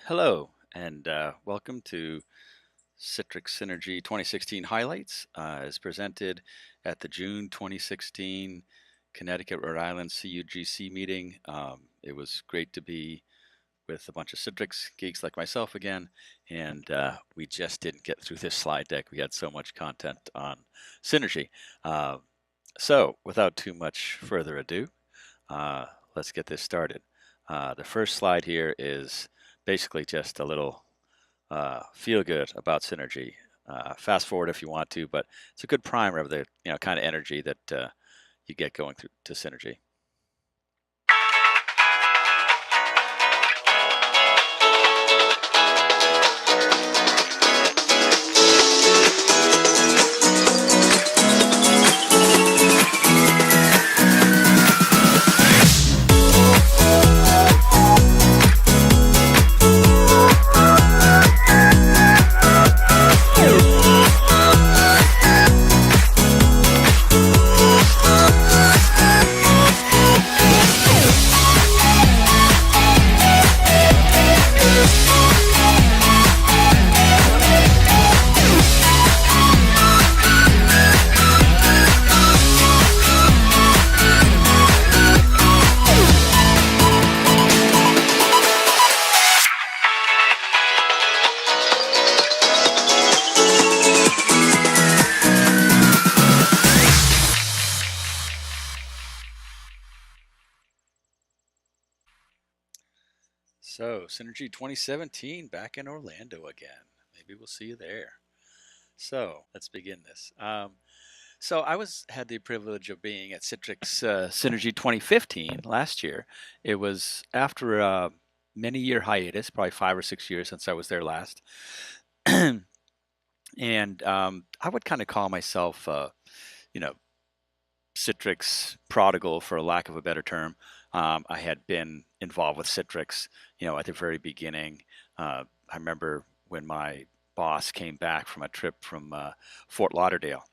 Hello, and welcome to Citrix Synergy 2016 highlights as presented at the June 2016 Connecticut Rhode Island CUGC meeting. It was great to be with a bunch of Citrix geeks like myself again, and we just didn't get through this slide deck. We had so much content on Synergy. So without too much further ado, let's get this started. The first slide here is basically just a little feel good about Synergy. Fast forward if you want to, but it's a good primer of the kind of energy that you get going through to Synergy. So Synergy 2017 back in Orlando again. Maybe we'll see you there. So let's begin this. So I had the privilege of being at Citrix Synergy 2015 last year. It was after a many-year hiatus, probably 5 or 6 years since I was there last. And I would kind of call myself, Citrix prodigal, for lack of a better term. I had been involved with Citrix, at the very beginning. I remember when my boss came back from a trip from Fort Lauderdale,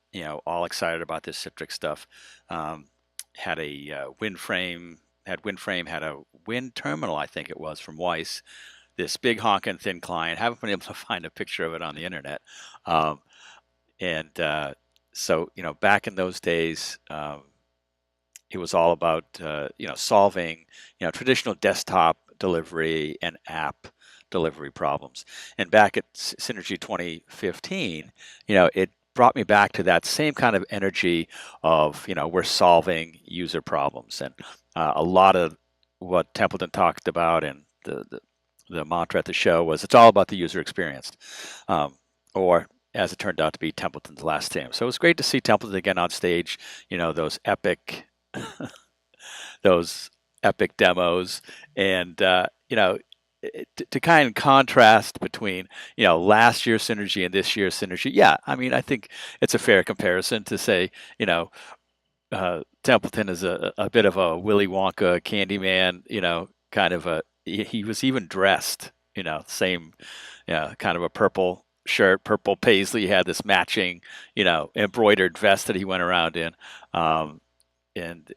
all excited about this Citrix stuff. Had a WinFrame, had a Win terminal, I think it was, from Weiss. This big honking thin client. Haven't been able to find a picture of it on the internet. And so, back in those days, it was all about, solving, traditional desktop delivery and app delivery problems. And back at Synergy 2015, it brought me back to that same kind of energy of, we're solving user problems. And a lot of what Templeton talked about and the mantra at the show was it's all about the user experience, or as it turned out to be, Templeton's last theme. So it was great to see Templeton again on stage. Those epic, those epic demos, and to kind of contrast between last year's Synergy and this year's Synergy. Yeah, I mean, I think it's a fair comparison to say Templeton is a bit of a Willy Wonka Candyman, kind of a, he was even dressed, same, kind of a purple shirt, purple paisley. He had this matching, embroidered vest that he went around in. And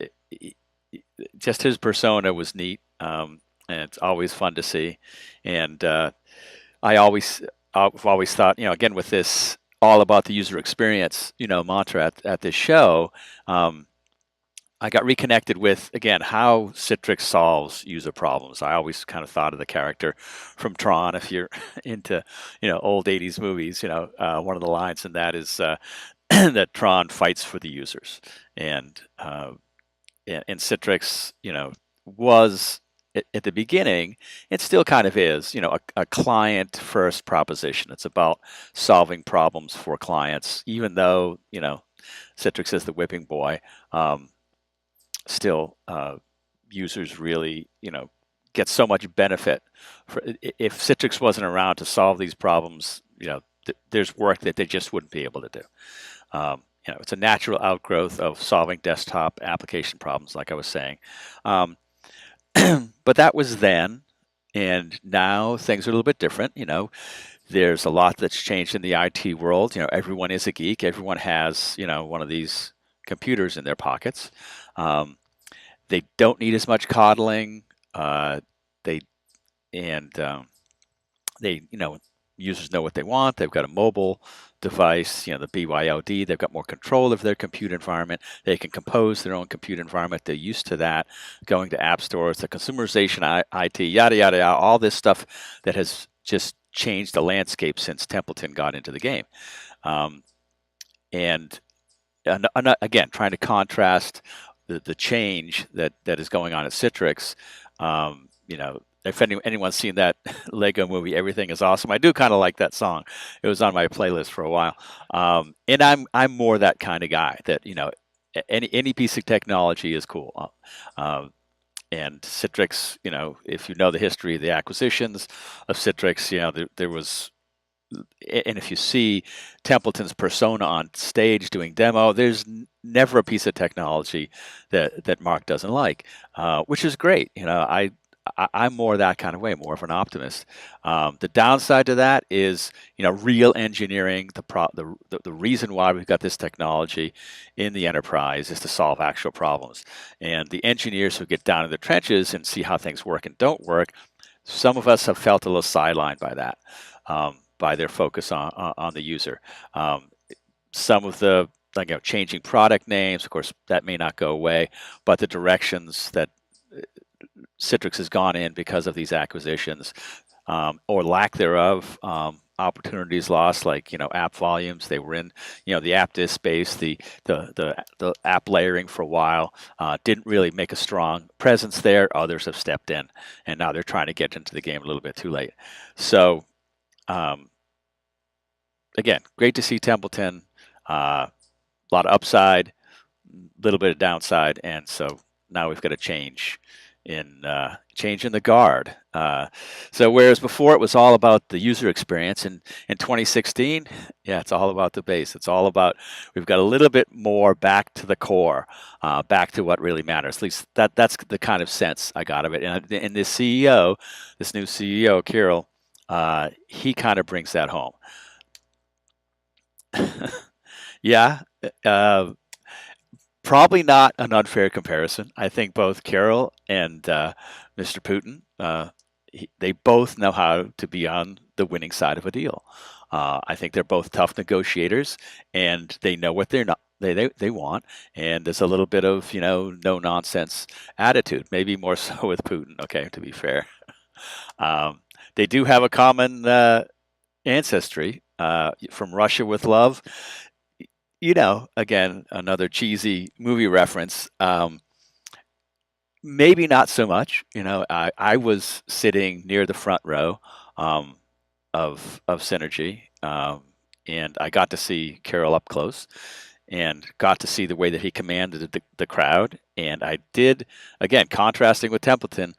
just his persona was neat. And it's always fun to see. And I've always thought, again, with this all about the user experience, mantra at this show, I got reconnected with, again, how Citrix solves user problems. I always kind of thought of the character from Tron. If you're into, old 80s movies, one of the lines in that is that Tron fights for the users. And Citrix, was at the beginning, it still kind of is, a client-first proposition. It's about solving problems for clients, even though, Citrix is the whipping boy. Still, users really, get so much benefit. If Citrix wasn't around to solve these problems, there's work that they just wouldn't be able to do. It's a natural outgrowth of solving desktop application problems, like I was saying. But that was then, and now things are a little bit different. There's a lot that's changed in the IT world. Everyone is a geek. Everyone has, one of these computers in their pockets. They don't need as much coddling. they, users know what they want. They've got a mobile device, the BYOD. They've got more control of their compute environment. They can compose their own compute environment. They're used to that. Going to app stores, the consumerization, IT, yada yada yada, all this stuff that has just changed the landscape since Templeton got into the game. And again, trying to contrast the change that is going on at Citrix. If anyone's seen that Lego movie, Everything is Awesome, I do kind of like that song. It was on my playlist for a while, and I'm more that kind of guy that any piece of technology is cool. And Citrix, if you know the history of the acquisitions of Citrix, there was, and if you see Templeton's persona on stage doing demo, there's never a piece of technology that Mark doesn't like, which is great. I'm more that kind of way, more of an optimist. The downside to that is, real engineering. The reason why we've got this technology in the enterprise is to solve actual problems. And the engineers who get down in the trenches and see how things work and don't work, some of us have felt a little sidelined by that, by their focus on the user. Some of the changing product names, of course, that may not go away, but the directions that Citrix has gone in because of these acquisitions, or lack thereof, opportunities lost, like app volumes. They were in the app disk space, the app layering for a while, didn't really make a strong presence there. Others have stepped in, and now they're trying to get into the game a little bit too late. So again, great to see Templeton. A lot of upside, a little bit of downside, and so now we've got a change in the guard. So whereas before it was all about the user experience, in 2016, it's all about the base. It's all about, we've got a little bit more back to the core, back to what really matters. At least that's the kind of sense I got of it. And this new CEO, Kirill, he kind of brings that home. Yeah. Probably not an unfair comparison. I think both Kirill and Mr. Putin, they both know how to be on the winning side of a deal. I think they're both tough negotiators, and they know what they want. And there's a little bit of no nonsense attitude, maybe more so with Putin. Okay, to be fair, they do have a common ancestry, from Russia with Love. Again, another cheesy movie reference. Maybe not so much. I was sitting near the front row of Synergy, and I got to see Kirill up close, and got to see the way that he commanded the crowd. And I did, again, contrasting with Templeton,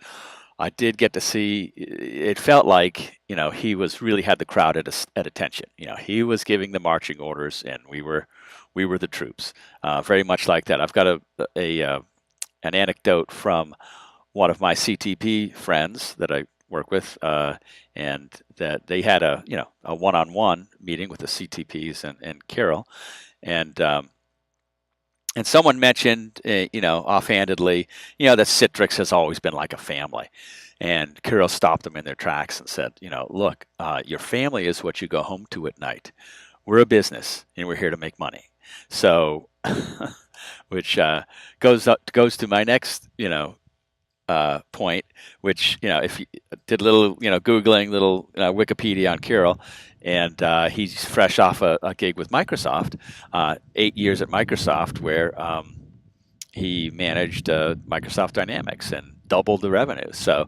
I did get to see. It felt like he really had the crowd at attention. He was giving the marching orders, and we were the troops. Very much like that. I've got an anecdote from one of my CTP friends that I work with, and that they had a one-on-one meeting with the CTPs and Kirill, and someone mentioned, offhandedly, that Citrix has always been like a family. And Kirill stopped them in their tracks and said, look, your family is what you go home to at night. We're a business, and we're here to make money. So, which goes to my next, point, which, if you did a little, Googling, little Wikipedia on Kirill, and he's fresh off a gig with Microsoft, 8 years at Microsoft, where he managed Microsoft Dynamics and doubled the revenue. So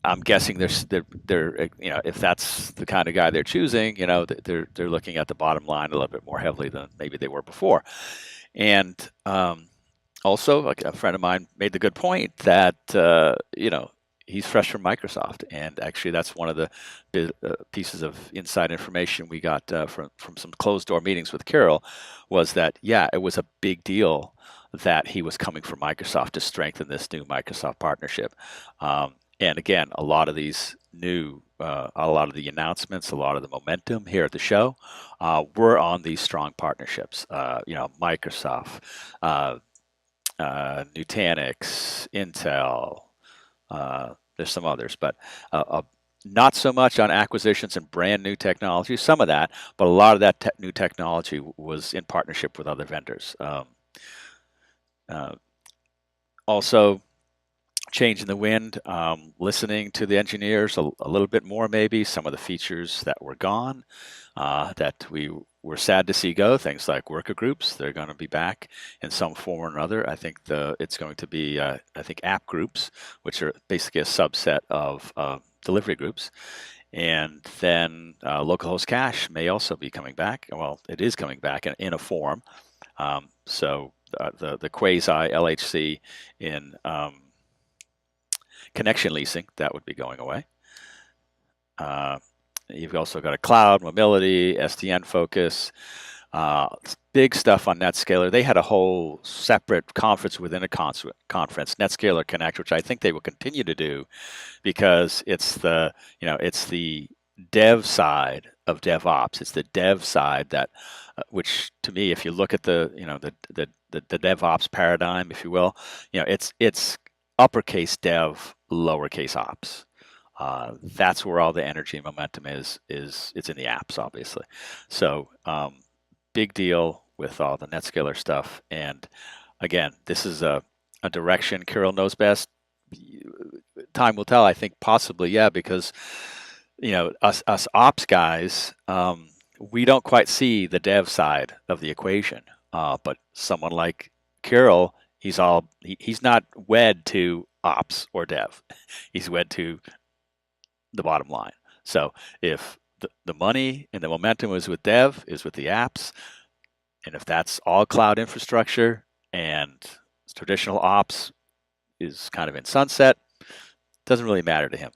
I'm guessing they're if that's the kind of guy they're choosing, they're looking at the bottom line a little bit more heavily than maybe they were before. And also, like, a friend of mine made the good point that he's fresh from Microsoft, and actually that's one of the pieces of inside information we got from some closed door meetings with Kirill, was that it was a big deal that he was coming from Microsoft to strengthen this new Microsoft partnership. And again, a lot of the announcements, a lot of the momentum here at the show were on these strong partnerships. Microsoft, Nutanix, Intel. There's some others, but Not so much on acquisitions and brand new technology, some of that, but a lot of that new technology was in partnership with other vendors. Uh, Also, change in the wind, listening to the engineers a little bit more, maybe some of the features that were gone, that we were sad to see go. Things like worker groups, they're going to be back in some form or another. I think it's going to be, I think, app groups, which are basically a subset of delivery groups. And then localhost cache may also be coming back. Well, it is coming back in a form. So the quasi LHC in connection leasing, that would be going away. You've also got a cloud, mobility, SDN focus, big stuff on Netscaler. They had a whole separate conference within a conference, Netscaler Connect, which I think they will continue to do because it's the dev side of DevOps. It's the dev side that, which to me, if you look at the DevOps paradigm, if you will, it's uppercase dev, lowercase ops. That's where all the energy and momentum is. It's in the apps, obviously. So big deal with all the Netscaler stuff. And again, this is a direction Kirill knows best. Time will tell. I think possibly, yeah, because us ops guys, we don't quite see the dev side of the equation. But someone like Kirill, he's not wed to ops or dev. He's wed to the bottom line. So if the money and the momentum is with dev, is with the apps, and if that's all cloud infrastructure and traditional ops is kind of in sunset, doesn't really matter to him.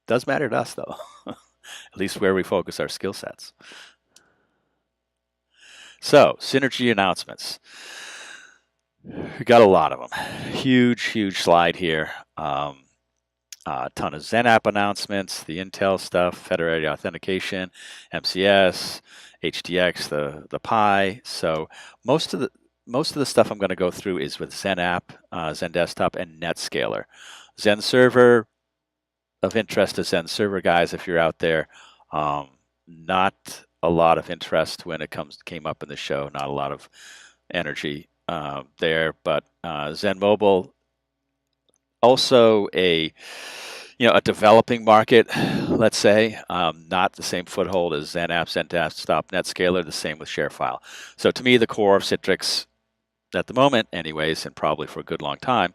Does matter to us though, at least where we focus our skill sets. So Synergy announcements. We got a lot of them. Huge slide here. A ton of XenApp announcements, the Intel stuff, federated authentication, MCS, HDX, the Pi. So most of the stuff I'm going to go through is with XenApp, Xen Desktop, and Netscaler. Xenserver, of interest to Xenserver guys, if you're out there. Not a lot of interest when it came up in the show. Not a lot of energy there, but Xen Mobile, also a developing market, let's say, not the same foothold as XenApp, Xen Desktop, Netscaler, the same with ShareFile. So to me, the core of Citrix at the moment, anyways, and probably for a good long time,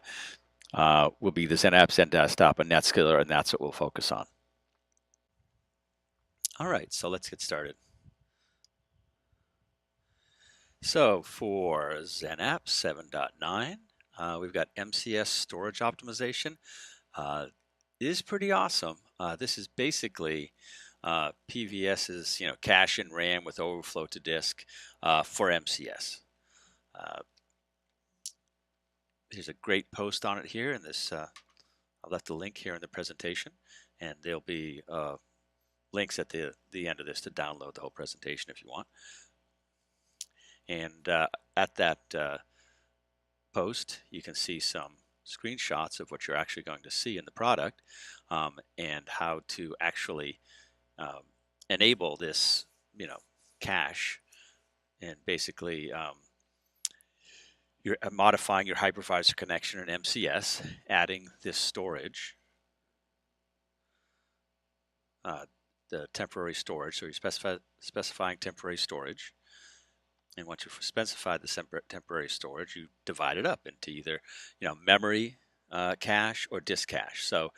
will be the XenApp, Xen Desktop, and Netscaler, and that's what we'll focus on. All right, so let's get started. So for XenApp 7.9, we've got MCS storage optimization. It is pretty awesome. This is basically PVS's cache and RAM with overflow to disk for MCS. There's a great post on it here in this. I've left a link here in the presentation, and there'll be links at the end of this to download the whole presentation if you want. And at that post, you can see some screenshots of what you're actually going to see in the product, and how to actually enable this, cache, and basically you're modifying your hypervisor connection in MCS, adding this storage, the temporary storage. So you're specifying temporary storage. And once you've specified the temporary storage, you divide it up into either, memory cache or disk cache. So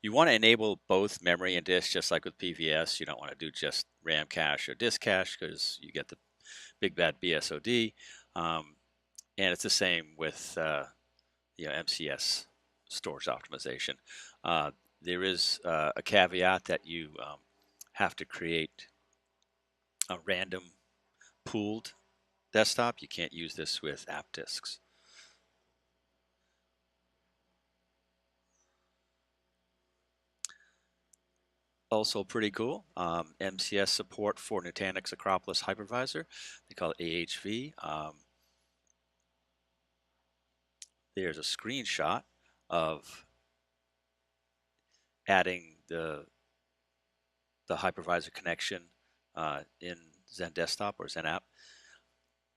you want to enable both memory and disk, just like with PVS. You don't want to do just RAM cache or disk cache because you get the big bad BSOD. And it's the same with MCS storage optimization. There is a caveat that you have to create a random pooled desktop. You can't use this with app disks. Also pretty cool, MCS support for Nutanix Acropolis Hypervisor. They call it AHV. There's a screenshot of adding the the hypervisor connection in Zen Desktop or Zen App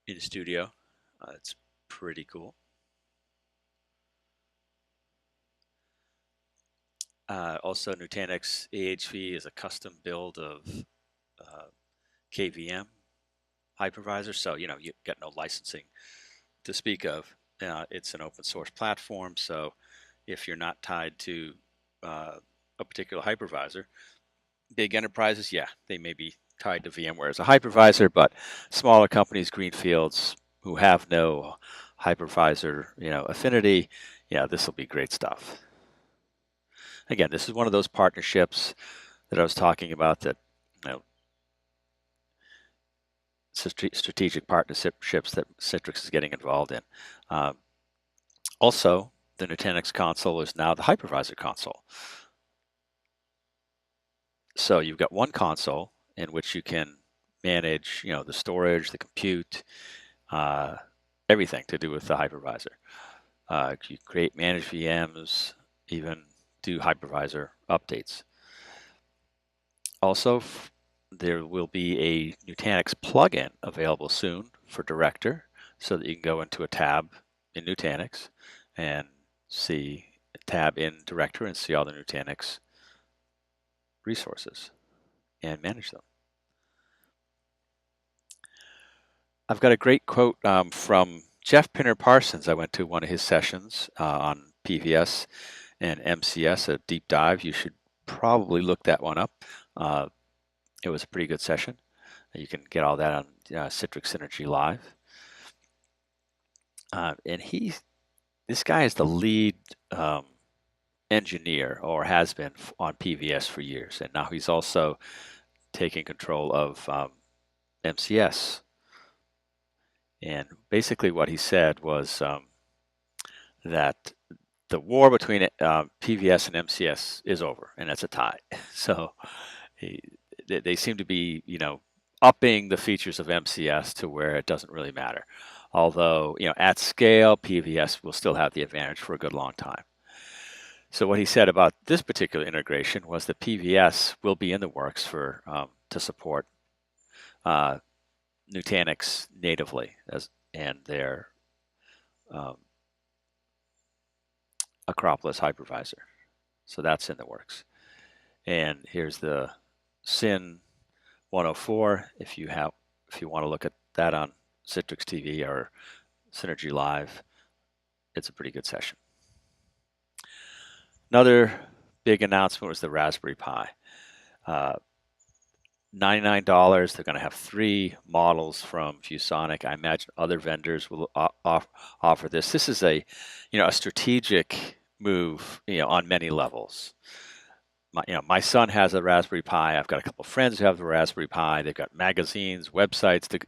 in Studio. It's pretty cool. Also, Nutanix AHV is a custom build of KVM hypervisor, so you get no licensing to speak of. It's an open source platform, so if you're not tied to a particular hypervisor, big enterprises, yeah, they may be tied to VMware as a hypervisor, but smaller companies, greenfields who have no hypervisor, affinity, yeah, this will be great stuff. Again, this is one of those partnerships that I was talking about that, strategic partnerships that Citrix is getting involved in. Also, the Nutanix console is now the hypervisor console. So you've got one console in which you can manage, the storage, the compute, everything to do with the hypervisor. You create, manage VMs, even do hypervisor updates. Also, there will be a Nutanix plugin available soon for Director, so that you can go into a tab in Nutanix and see a tab in Director and see all the Nutanix resources and manage them. I've got a great quote from Jeff Pinner-Parsons. I went to one of his sessions on PVS and MCS, a deep dive. You should probably look that one up. It was a pretty good session. You can get all that on Citrix Synergy Live. And this guy is the lead engineer, or has been, on PVS for years, and now he's also taking control of MCS. And basically what he said was that the war between PVS and MCS is over, and it's a tie. So they seem to be, upping the features of MCS to where it doesn't really matter. Although, at scale, PVS will still have the advantage for a good long time. So what he said about this particular integration was that PVS will be in the works for to support Nutanix natively and their Acropolis hypervisor. So that's in the works. And here's the Syn 104 if you want to look at that on Citrix TV or Synergy Live. It's a pretty good session. Another big announcement was the Raspberry Pi. $99. They're going to have 3 models from ViewSonic. I imagine other vendors will offer this. This is a strategic move, on many levels. My son has a Raspberry Pi. I've got a couple of friends who have the Raspberry Pi. They've got magazines, websites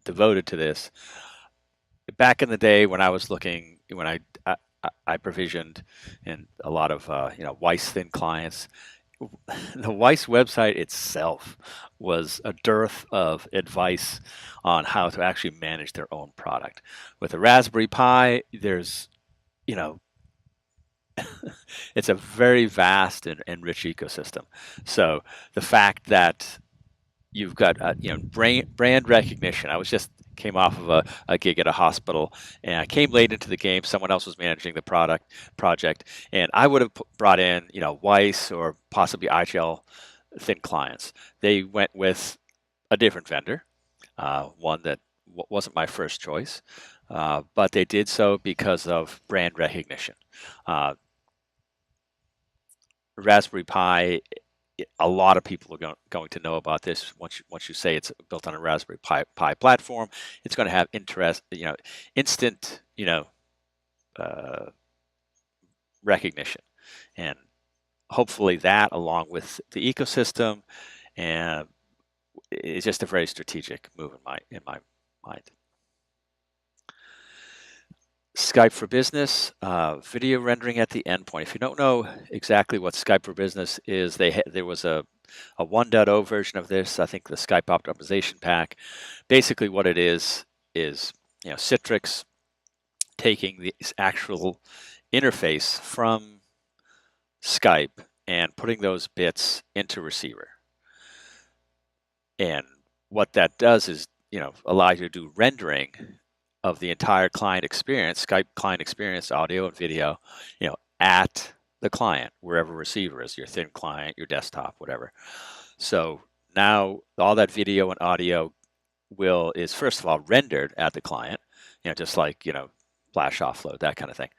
devoted to this. Back in the day when I was looking, when I provisioned in a lot of Weiss thin clients, the Weiss website itself was a dearth of advice on how to actually manage their own product. With a Raspberry Pi, there's, it's a very vast and rich ecosystem. So the fact that you've got brand recognition. I came off of a gig at a hospital, and I came late into the game. Someone else was managing the project, and I would have brought in Weiss or possibly IGL thin clients. They went with a different vendor, one that wasn't my first choice, but they did so because of brand recognition. Raspberry Pi, a lot of people are going to know about this. Once you say it's built on a Raspberry Pi platform, it's going to have instant, recognition, and hopefully that, along with the ecosystem, and it's just a very strategic move in my mind. Skype for Business, video rendering at the endpoint. If you don't know exactly what Skype for Business is, there was a 1.0 version of this. I think the Skype optimization pack. Basically, what it is Citrix taking the actual interface from Skype and putting those bits into receiver. And what that does is, allow you to do rendering of the entire client experience, Skype client experience, audio and video, at the client, wherever receiver is, your thin client, your desktop, whatever. So now all that video and audio is first of all rendered at the client, just like, flash offload, that kind of thing.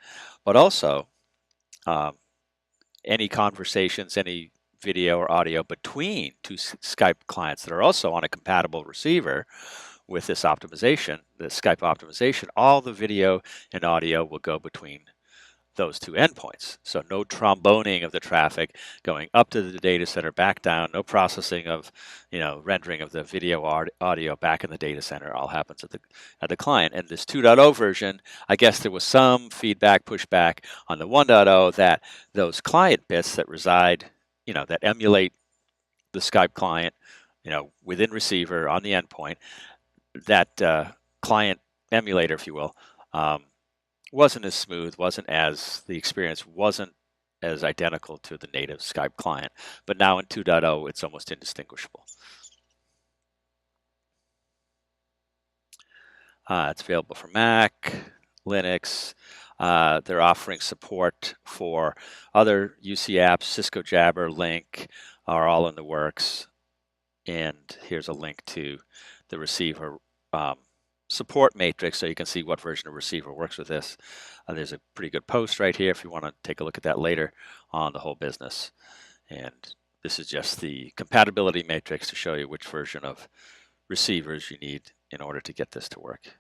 But also any conversations, any video or audio between two Skype clients that are also on a compatible receiver with this optimization, the Skype optimization, all the video and audio will go between those two endpoints. So no tromboning of the traffic going up to the data center, back down, no processing of, rendering of the video audio back in the data center. All happens at the client. And this 2.0 version, I guess there was some feedback, pushback on the 1.0 that those client bits that reside, that emulate the Skype client, within receiver on the endpoint, that client emulator, if you will, wasn't as smooth, the experience wasn't as identical to the native Skype client. But now in 2.0, it's almost indistinguishable. It's available for Mac, Linux. They're offering support for other UC apps, Cisco Jabber, Link are all in the works. And here's a link to the receiver support matrix so you can see what version of receiver works with this. There's a pretty good post right here if you want to take a look at that later on the whole business. And this is just the compatibility matrix to show you which version of receivers you need in order to get this to work.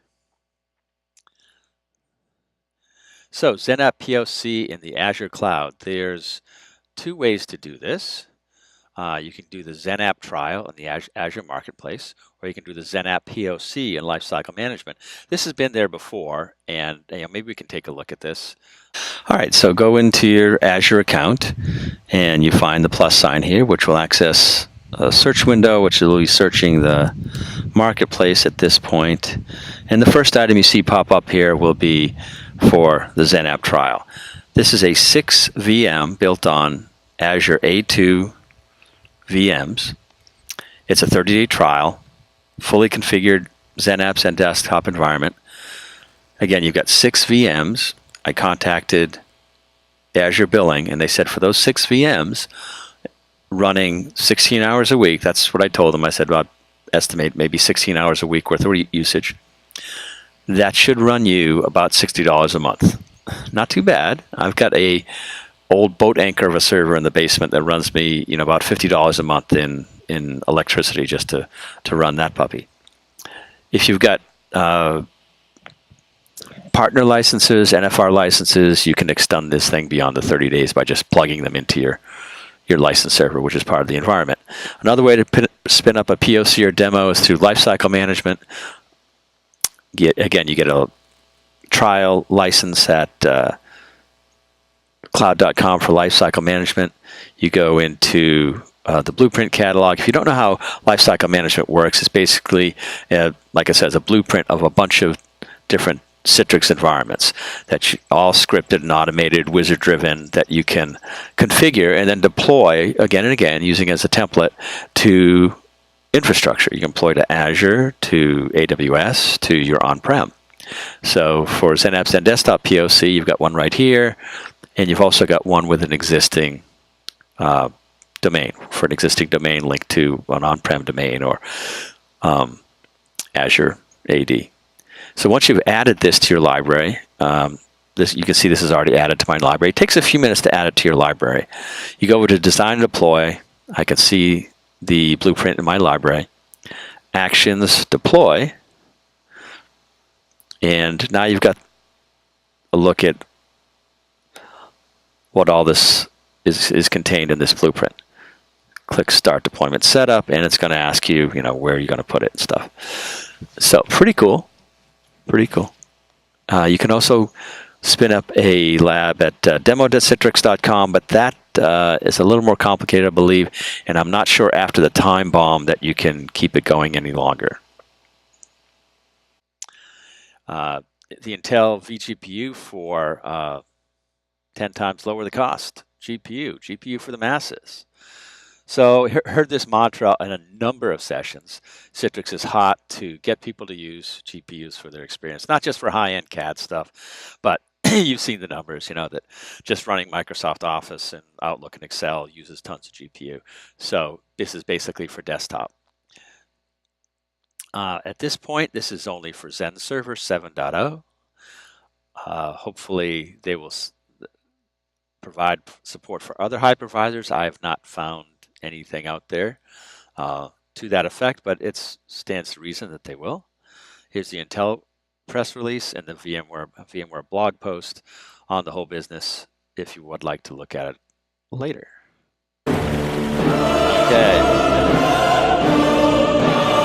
So XenApp POC in the Azure cloud. There's two ways to do this. You can do the XenApp trial in the Azure Marketplace, or you can do the XenApp POC in Lifecycle Management. This has been there before, and maybe we can take a look at this. All right, so go into your Azure account, and you find the plus sign here, which will access a search window, which will be searching the Marketplace at this point. And the first item you see pop up here will be for the XenApp trial. This is a 6 VM built on Azure A2 VMs. It's a 30-day trial, fully configured XenApps and desktop environment. Again, you've got 6 VMs. I contacted Azure Billing, and they said for those 6 VMs, running 16 hours a week, that's what I told them. I said about estimate maybe 16 hours a week worth of usage. That should run you about $60 a month. Not too bad. I've got a old boat anchor of a server in the basement that runs me, about $50 a month in electricity just to run that puppy. If you've got partner licenses, NFR licenses, you can extend this thing beyond the 30 days by just plugging them into your license server, which is part of the environment. Another way to spin up a POC or demo is through Lifecycle Management. Again, you get a trial license at cloud.com for Lifecycle Management. You go into the Blueprint catalog. If you don't know how Lifecycle Management works, it's basically, like I said, it's a blueprint of a bunch of different Citrix environments that all scripted and automated, wizard-driven, that you can configure and then deploy again and again using as a template to infrastructure. You can deploy to Azure, to AWS, to your on-prem. So for XenApps and Desktop POC, you've got one right here. And you've also got one with an existing domain, for an existing domain linked to an on-prem domain or Azure AD. So once you've added this to your library, you can see this is already added to my library. It takes a few minutes to add it to your library. You go over to Design and Deploy. I can see the blueprint in my library. Actions, Deploy. And now you've got a look at what all this is contained in this blueprint. Click Start Deployment Setup, and it's going to ask you, where you're going to put it and stuff. So pretty cool, pretty cool. You can also spin up a lab at demo.citrix.com, but that is a little more complicated, I believe, and I'm not sure after the time bomb that you can keep it going any longer. The Intel vGPU for 10 times lower the cost. GPU for the masses. So heard this mantra in a number of sessions. Citrix is hot to get people to use GPUs for their experience, not just for high-end CAD stuff, but you've seen the numbers, that just running Microsoft Office and Outlook and Excel uses tons of GPU. So this is basically for desktop. At this point, this is only for Xenserver 7.0. Hopefully, they will provide support for other hypervisors. I have not found anything out there to that effect, but it stands to reason that they will. Here's the Intel press release and the VMware blog post on the whole business if you would like to look at it later. Okay.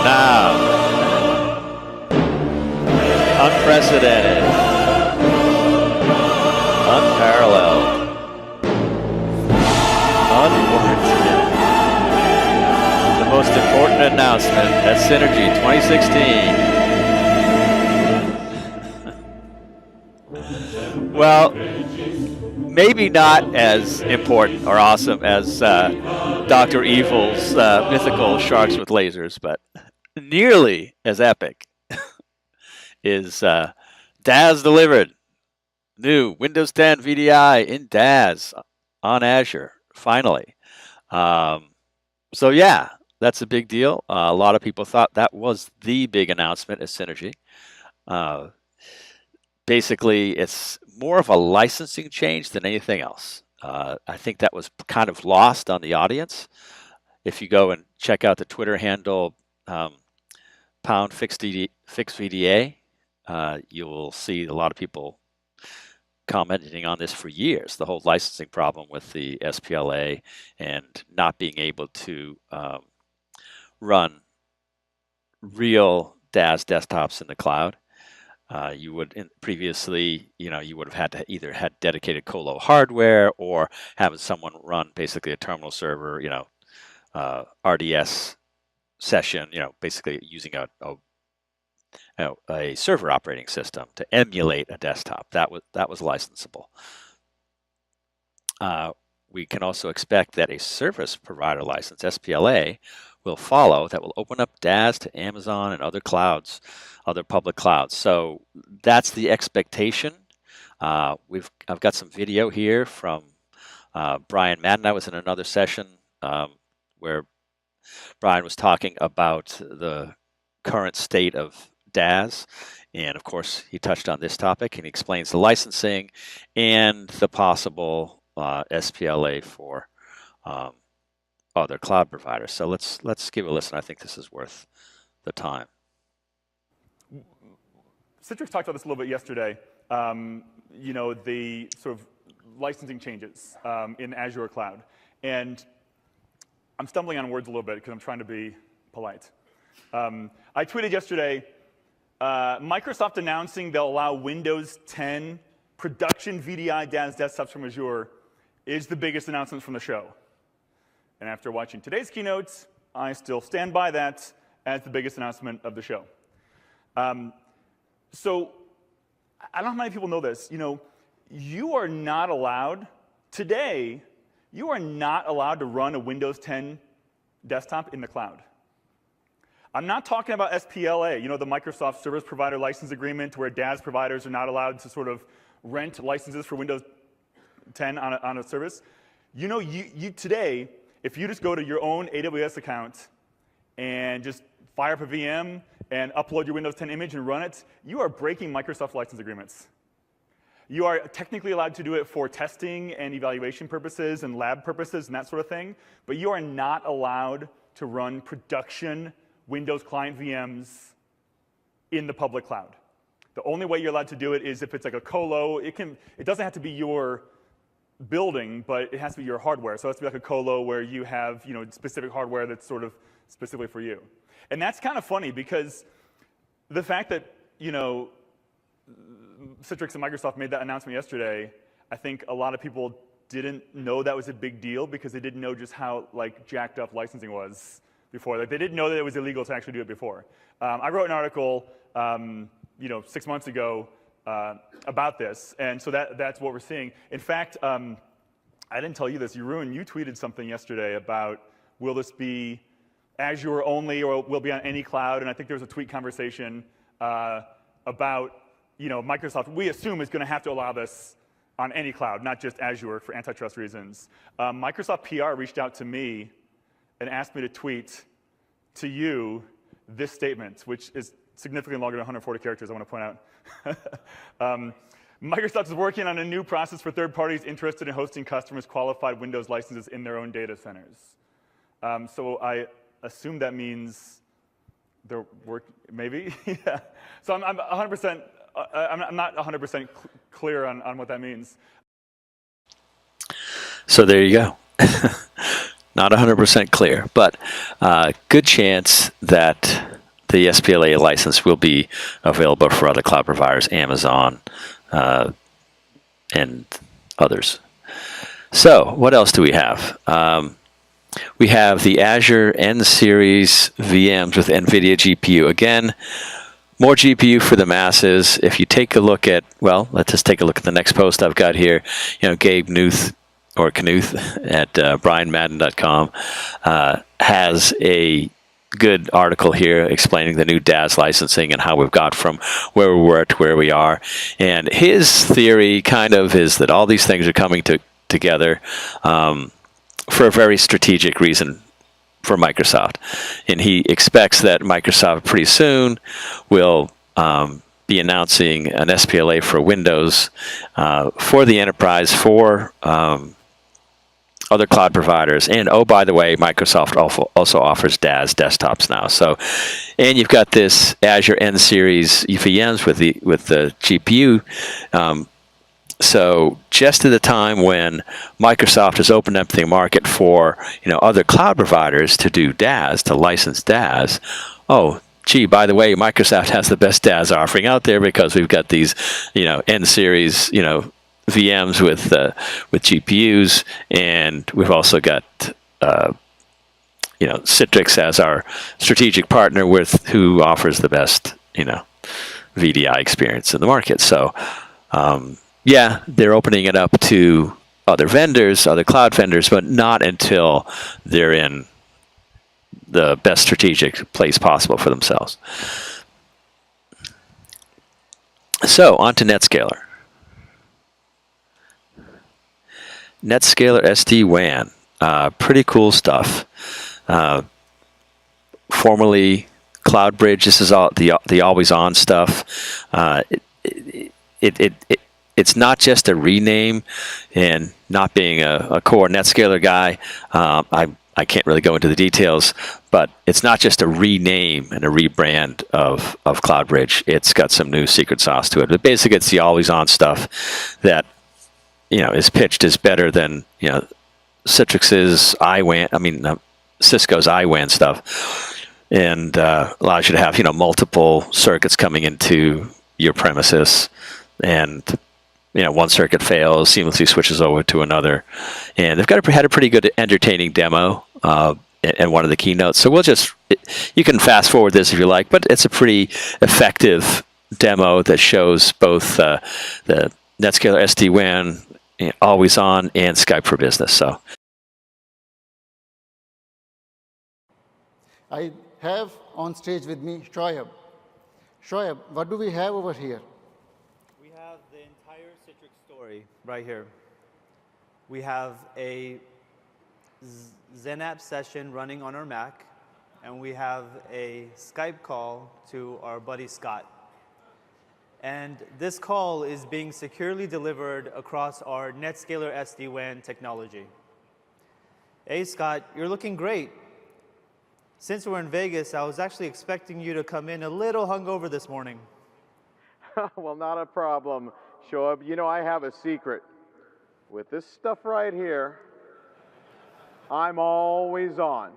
Now, unprecedented, unparalleled, unwarranted, the most important announcement at Synergy 2016. Well, maybe not as important or awesome as Dr. Evil's mythical sharks with lasers, but nearly as epic is DAS delivered. New Windows 10 VDI in DAS on Azure, finally. So yeah, that's a big deal. A lot of people thought that was the big announcement at Synergy. Basically, it's more of a licensing change than anything else. I think that was kind of lost on the audience. If you go and check out the Twitter handle pound fixed VDA, you will see a lot of people commenting on this for years, the whole licensing problem with the SPLA and not being able to run real DAS desktops in the cloud. You would previously, you would have had to either had dedicated colo hardware or having someone run basically a terminal server, RDS session, basically using a server operating system to emulate a desktop. That was licensable. We can also expect that a service provider license, SPLA, will follow that will open up DAS to Amazon and other clouds, other public clouds. So that's the expectation. I've got some video here from Brian Madden. I was in another session where Brian was talking about the current state of DAS, and of course he touched on this topic and he explains the licensing and the possible SPLA for other cloud providers. So let's give a listen. I think this is worth the time. Citrix talked about this a little bit yesterday. The sort of licensing changes in Azure cloud, and I'm stumbling on words a little bit because I'm trying to be polite. I tweeted yesterday, Microsoft announcing they'll allow Windows 10 production VDI DAS desktops from Azure is the biggest announcement from the show. And after watching today's keynotes, I still stand by that as the biggest announcement of the show. So I don't know how many people know this. You are not allowed, today, you are not allowed to run a Windows 10 desktop in the cloud. I'm not talking about SPLA, the Microsoft Service Provider License Agreement, where DAS providers are not allowed to sort of rent licenses for Windows 10 on a service. You today, if you just go to your own AWS account and just fire up a VM and upload your Windows 10 image and run it, you are breaking Microsoft license agreements. You are technically allowed to do it for testing and evaluation purposes and lab purposes and that sort of thing, but you are not allowed to run production Windows client VMs in the public cloud. The only way you're allowed to do it is if it's like a colo. It doesn't have to be your building, but it has to be your hardware. So it has to be like a colo where you have specific hardware that's sort of specifically for you. And that's kind of funny because the fact that Citrix and Microsoft made that announcement yesterday, I think a lot of people didn't know that was a big deal because they didn't know just how jacked up licensing was before. They didn't know that it was illegal to actually do it before. I wrote an article 6 months ago about this, and so that's what we're seeing. In fact, I didn't tell you this. You tweeted something yesterday about Will this be Azure only, or will it be on any cloud? And I think there was a tweet conversation about, Microsoft, we assume, is going to have to allow this on any cloud, not just Azure for antitrust reasons. Microsoft PR reached out to me and asked me to tweet to you this statement, which is significantly longer than 140 characters, I want to point out. Microsoft is working on a new process for third parties interested in hosting customers' qualified Windows licenses in their own data centers. So I assume that means they're working, maybe? Yeah. So I'm 100%, I'm not 100% clear on what that means. So there you go. Not 100% clear, but good chance that the SPLA license will be available for other cloud providers, Amazon, and others. So what else do we have? We have the Azure N-Series VMs with NVIDIA GPU. Again, more GPU for the masses. If you take a look at, well, let's just take a look at the next post I've got here. Gabe Knuth at brianmadden.com has a good article here explaining the new DAS licensing and how we've got from where we were to where we are. And his theory kind of is that all these things are coming together for a very strategic reason for Microsoft. And he expects that Microsoft pretty soon will be announcing an SPLA for Windows for the enterprise, for other cloud providers. And oh, by the way, Microsoft also offers DAS desktops now. So, and you've got this Azure N-Series VMs with the GPU. So just at the time when Microsoft has opened up the market for other cloud providers to do DAS, to license DAS, oh, gee, by the way, Microsoft has the best DAS offering out there because we've got these N-Series VMs with GPUs, and we've also got Citrix as our strategic partner who offers the best VDI experience in the market. So yeah, they're opening it up to other vendors, other cloud vendors, but not until they're in the best strategic place possible for themselves. So on to Netscaler. Netscaler SD-WAN, pretty cool stuff. Formerly CloudBridge, this is all the always-on stuff. It's not just a rename, and not being a core Netscaler guy, I can't really go into the details, but it's not just a rename and a rebrand of CloudBridge. It's got some new secret sauce to it. But basically, it's the always-on stuff that is pitched as better than Citrix's IWAN. Cisco's IWAN stuff, and allows you to have multiple circuits coming into your premises, and one circuit fails, seamlessly switches over to another, and they've had a pretty good, entertaining demo in one of the keynotes. So you can fast forward this if you like, but it's a pretty effective demo that shows both the Netscaler SD-WAN, always on, and Skype for Business. So I have on stage with me Shoaib. Shoaib, what do we have over here? We have the entire Citrix story right here. We have a XenApp session running on our Mac, and we have a Skype call to our buddy Scott. And this call is being securely delivered across our Netscaler SD-WAN technology. Hey, Scott, you're looking great. Since we're in Vegas, I was actually expecting you to come in a little hungover this morning. Well, not a problem, Shoaib. I have a secret. With this stuff right here, I'm always on.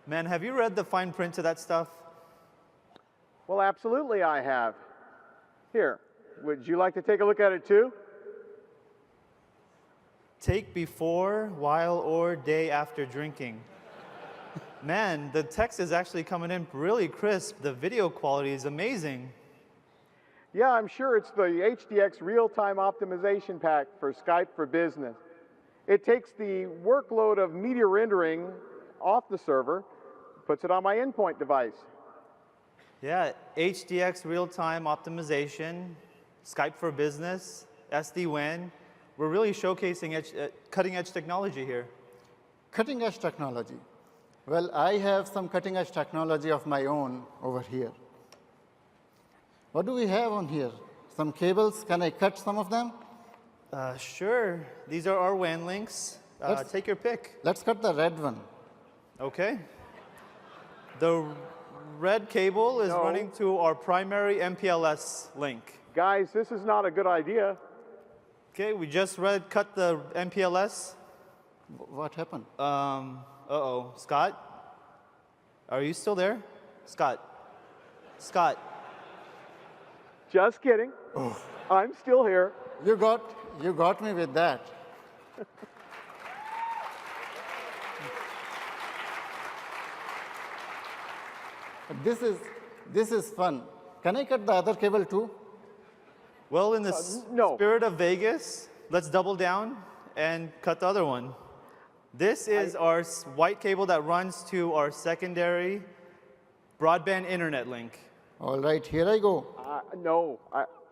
Man, have you read the fine print to that stuff? Well, absolutely I have. Here, would you like to take a look at it too? Take before, while, or day after drinking. Man, the text is actually coming in really crisp. The video quality is amazing. Yeah, I'm sure it's the HDX real-time optimization pack for Skype for Business. It takes the workload of media rendering off the server, puts it on my endpoint device. Yeah, HDX real-time optimization, Skype for Business, SD-WAN. We're really showcasing cutting-edge technology here. Cutting edge technology. Well, I have some cutting edge technology of my own over here. What do we have on here? Some cables. Can I cut some of them? Sure. These are our WAN links. Take your pick. Let's cut the red one. Okay. The red cable is running to our primary MPLS link. Guys, this is not a good idea. Okay, we just cut the MPLS. What happened? Uh-oh. Scott? Are you still there? Scott? Scott? Just kidding. I'm still here. You got me with that. This is fun. Can I cut the other cable too? Well, in the no. spirit of Vegas, let's double down and cut the other one. This is our white cable that runs to our secondary broadband internet link. All right, here I go. No,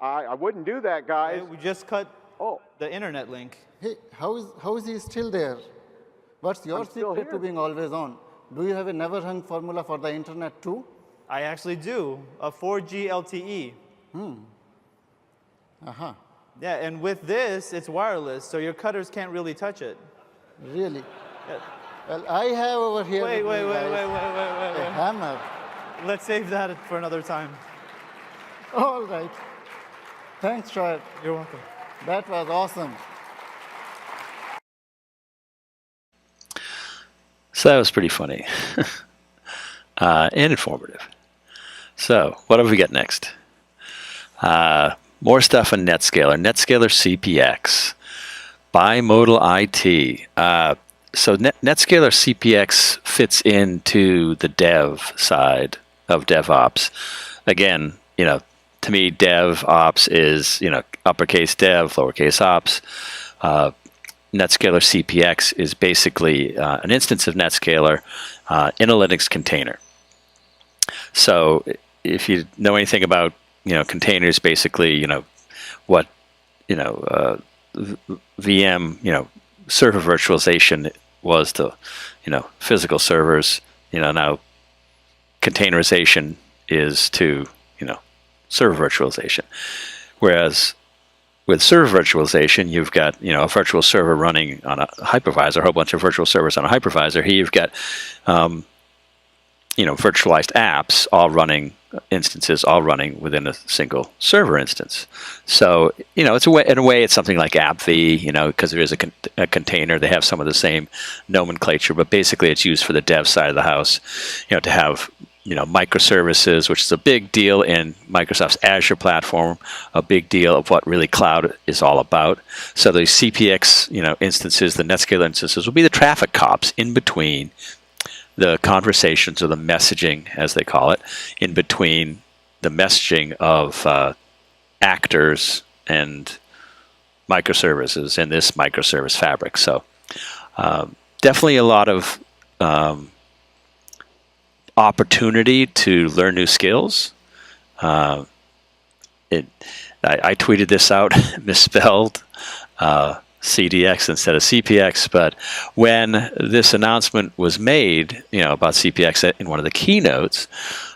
I wouldn't do that, guys. Okay, we just cut the internet link. Hey, how is he still there? What's your secret to being always on? Do you have a never hung formula for the internet too? I actually do, a 4G LTE. Yeah, and with this, it's wireless, so your cutters can't really touch it. Really? Yeah. Well, I have over here Wait. a hammer. Let's save that for another time. All right. Thanks, Shoaib. You're welcome. That was awesome. So that was pretty funny and informative. So what have we got next? More stuff on Netscaler. Netscaler CPX. Bimodal IT. So Netscaler CPX fits into the dev side of DevOps. Again, to me, DevOps is, uppercase dev, lowercase ops. Netscaler CPX is basically an instance of Netscaler in a Linux container. So if you know anything about, containers, basically, what, VM, server virtualization was to, physical servers, now containerization is to, server virtualization. Whereas with server virtualization, you've got, a virtual server running on a hypervisor, a whole bunch of virtual servers on a hypervisor. Here you've got, virtualized apps instances all running within a single server instance. So, it's in a way, it's something like AppV, because there is a container. They have some of the same nomenclature, but basically it's used for the dev side of the house, to have microservices, which is a big deal in Microsoft's Azure platform, a big deal of what really cloud is all about. So these CPX, instances, the Netscaler instances, will be the traffic cops in between the conversations, or the messaging, as they call it, in between the messaging of actors and microservices in this microservice fabric. So definitely a lot of opportunity to learn new skills. I tweeted this out, misspelled CDX instead of CPX, but when this announcement was made, about CPX in one of the keynotes,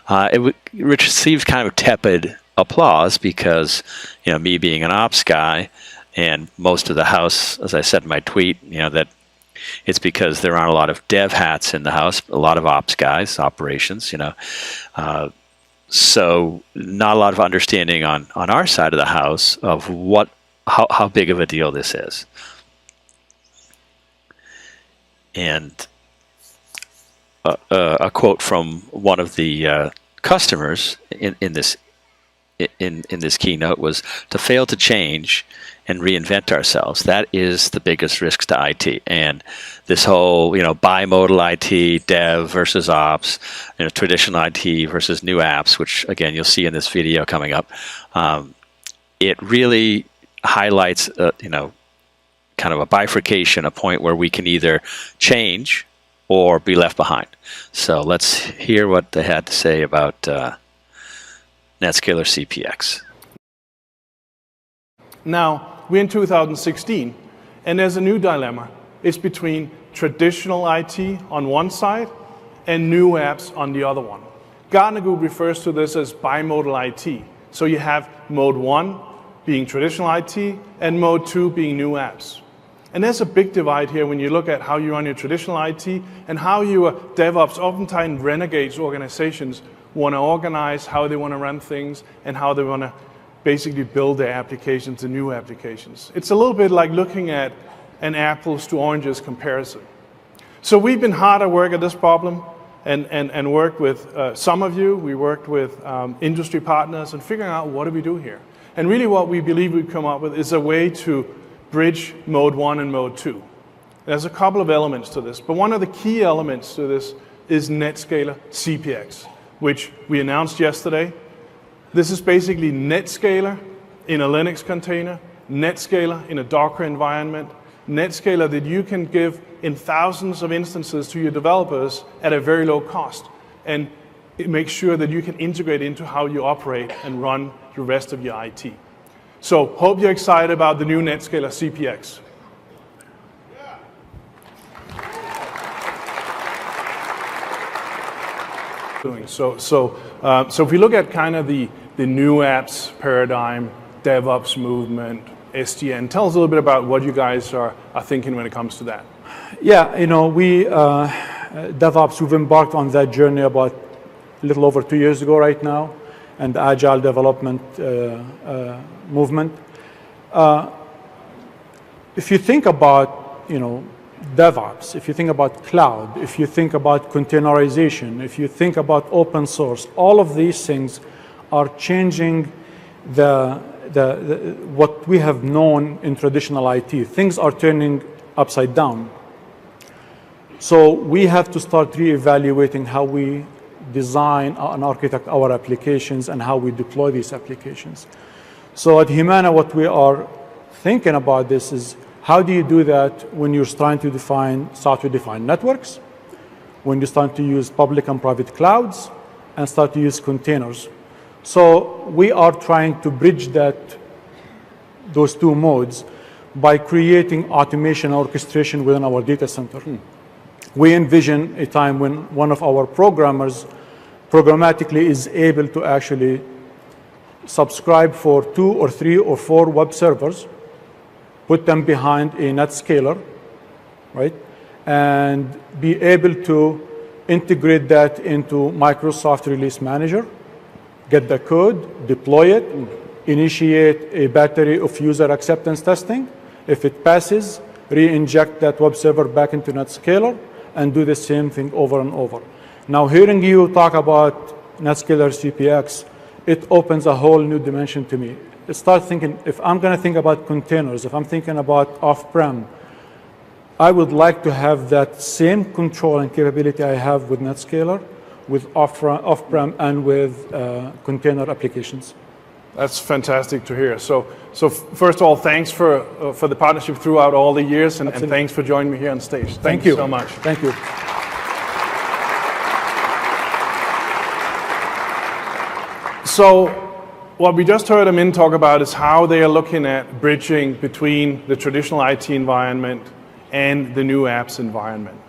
it received kind of tepid applause because, me being an ops guy, and most of the house, as I said in my tweet, that it's because there aren't a lot of dev hats in the house, a lot of ops guys, operations, so not a lot of understanding on our side of the house of how big of a deal this is. And a quote from one of the customers in this keynote was, "To fail to change and reinvent ourselves, that is the biggest risk to IT." And this whole, bimodal IT, dev versus ops, traditional IT versus new apps, which again you'll see in this video coming up, it really highlights, kind kind of a bifurcation, a point where we can either change or be left behind. So let's hear what they had to say about Netscaler CPX. Now, we're in 2016, and there's a new dilemma. It's between traditional IT on one side and new apps on the other one. Gartner Group refers to this as bimodal IT. So you have mode 1 being traditional IT and mode 2 being new apps. And there's a big divide here when you look at how you run your traditional IT and how your DevOps, oftentimes renegades organizations, want to organize how they want to run things and how they want to basically build their applications to new applications. It's a little bit like looking at an apples to oranges comparison. So we've been hard at work at this problem and worked with some of you. We worked with industry partners and figuring out what do we do here. And really what we believe we've come up with is a way to bridge mode 1 and mode 2. There's a couple of elements to this, but one of the key elements to this is Netscaler CPX, which we announced yesterday. This is basically Netscaler in a Linux container, Netscaler in a Docker environment, Netscaler that you can give in thousands of instances to your developers at a very low cost, and it makes sure that you can integrate into how you operate and run the rest of your IT. So hope you're excited about the new Netscaler CPX. So if we look at kind of the new apps paradigm, DevOps movement, SDN, tell us a little bit about what you guys are thinking when it comes to that. Yeah, you know, we, DevOps, we've embarked on that journey about a little over 2 years ago right now, and the agile development movement. If you think about, you know, DevOps, if you think about cloud, if you think about containerization, if you think about open source, all of these things are changing what we have known in traditional IT. Things are turning upside down. So we have to start reevaluating how we design and architect our applications and how we deploy these applications. So at Humana, what we are thinking about this is how do you do that when you're trying to define software-defined networks, when you start to use public and private clouds, and start to use containers. So we are trying to bridge those two modes by creating automation orchestration within our data center. We envision a time when one of our programmers programmatically is able to actually subscribe for 2 or 3 or 4 web servers, put them behind a Netscaler, right? And be able to integrate that into Microsoft Release Manager, get the code, deploy it, initiate a battery of user acceptance testing. If it passes, re-inject that web server back into Netscaler and do the same thing over and over. Now, hearing you talk about Netscaler CPX, it opens a whole new dimension to me. Start thinking, if I'm going to think about containers, if I'm thinking about off-prem, I would like to have that same control and capability I have with Netscaler, with off-prem and with container applications. That's fantastic to hear. So first of all, thanks for the partnership throughout all the years, and thanks for joining me here on stage. Thank you so much. Thank you. So what we just heard Amin talk about is how they are looking at bridging between the traditional IT environment and the new apps environment.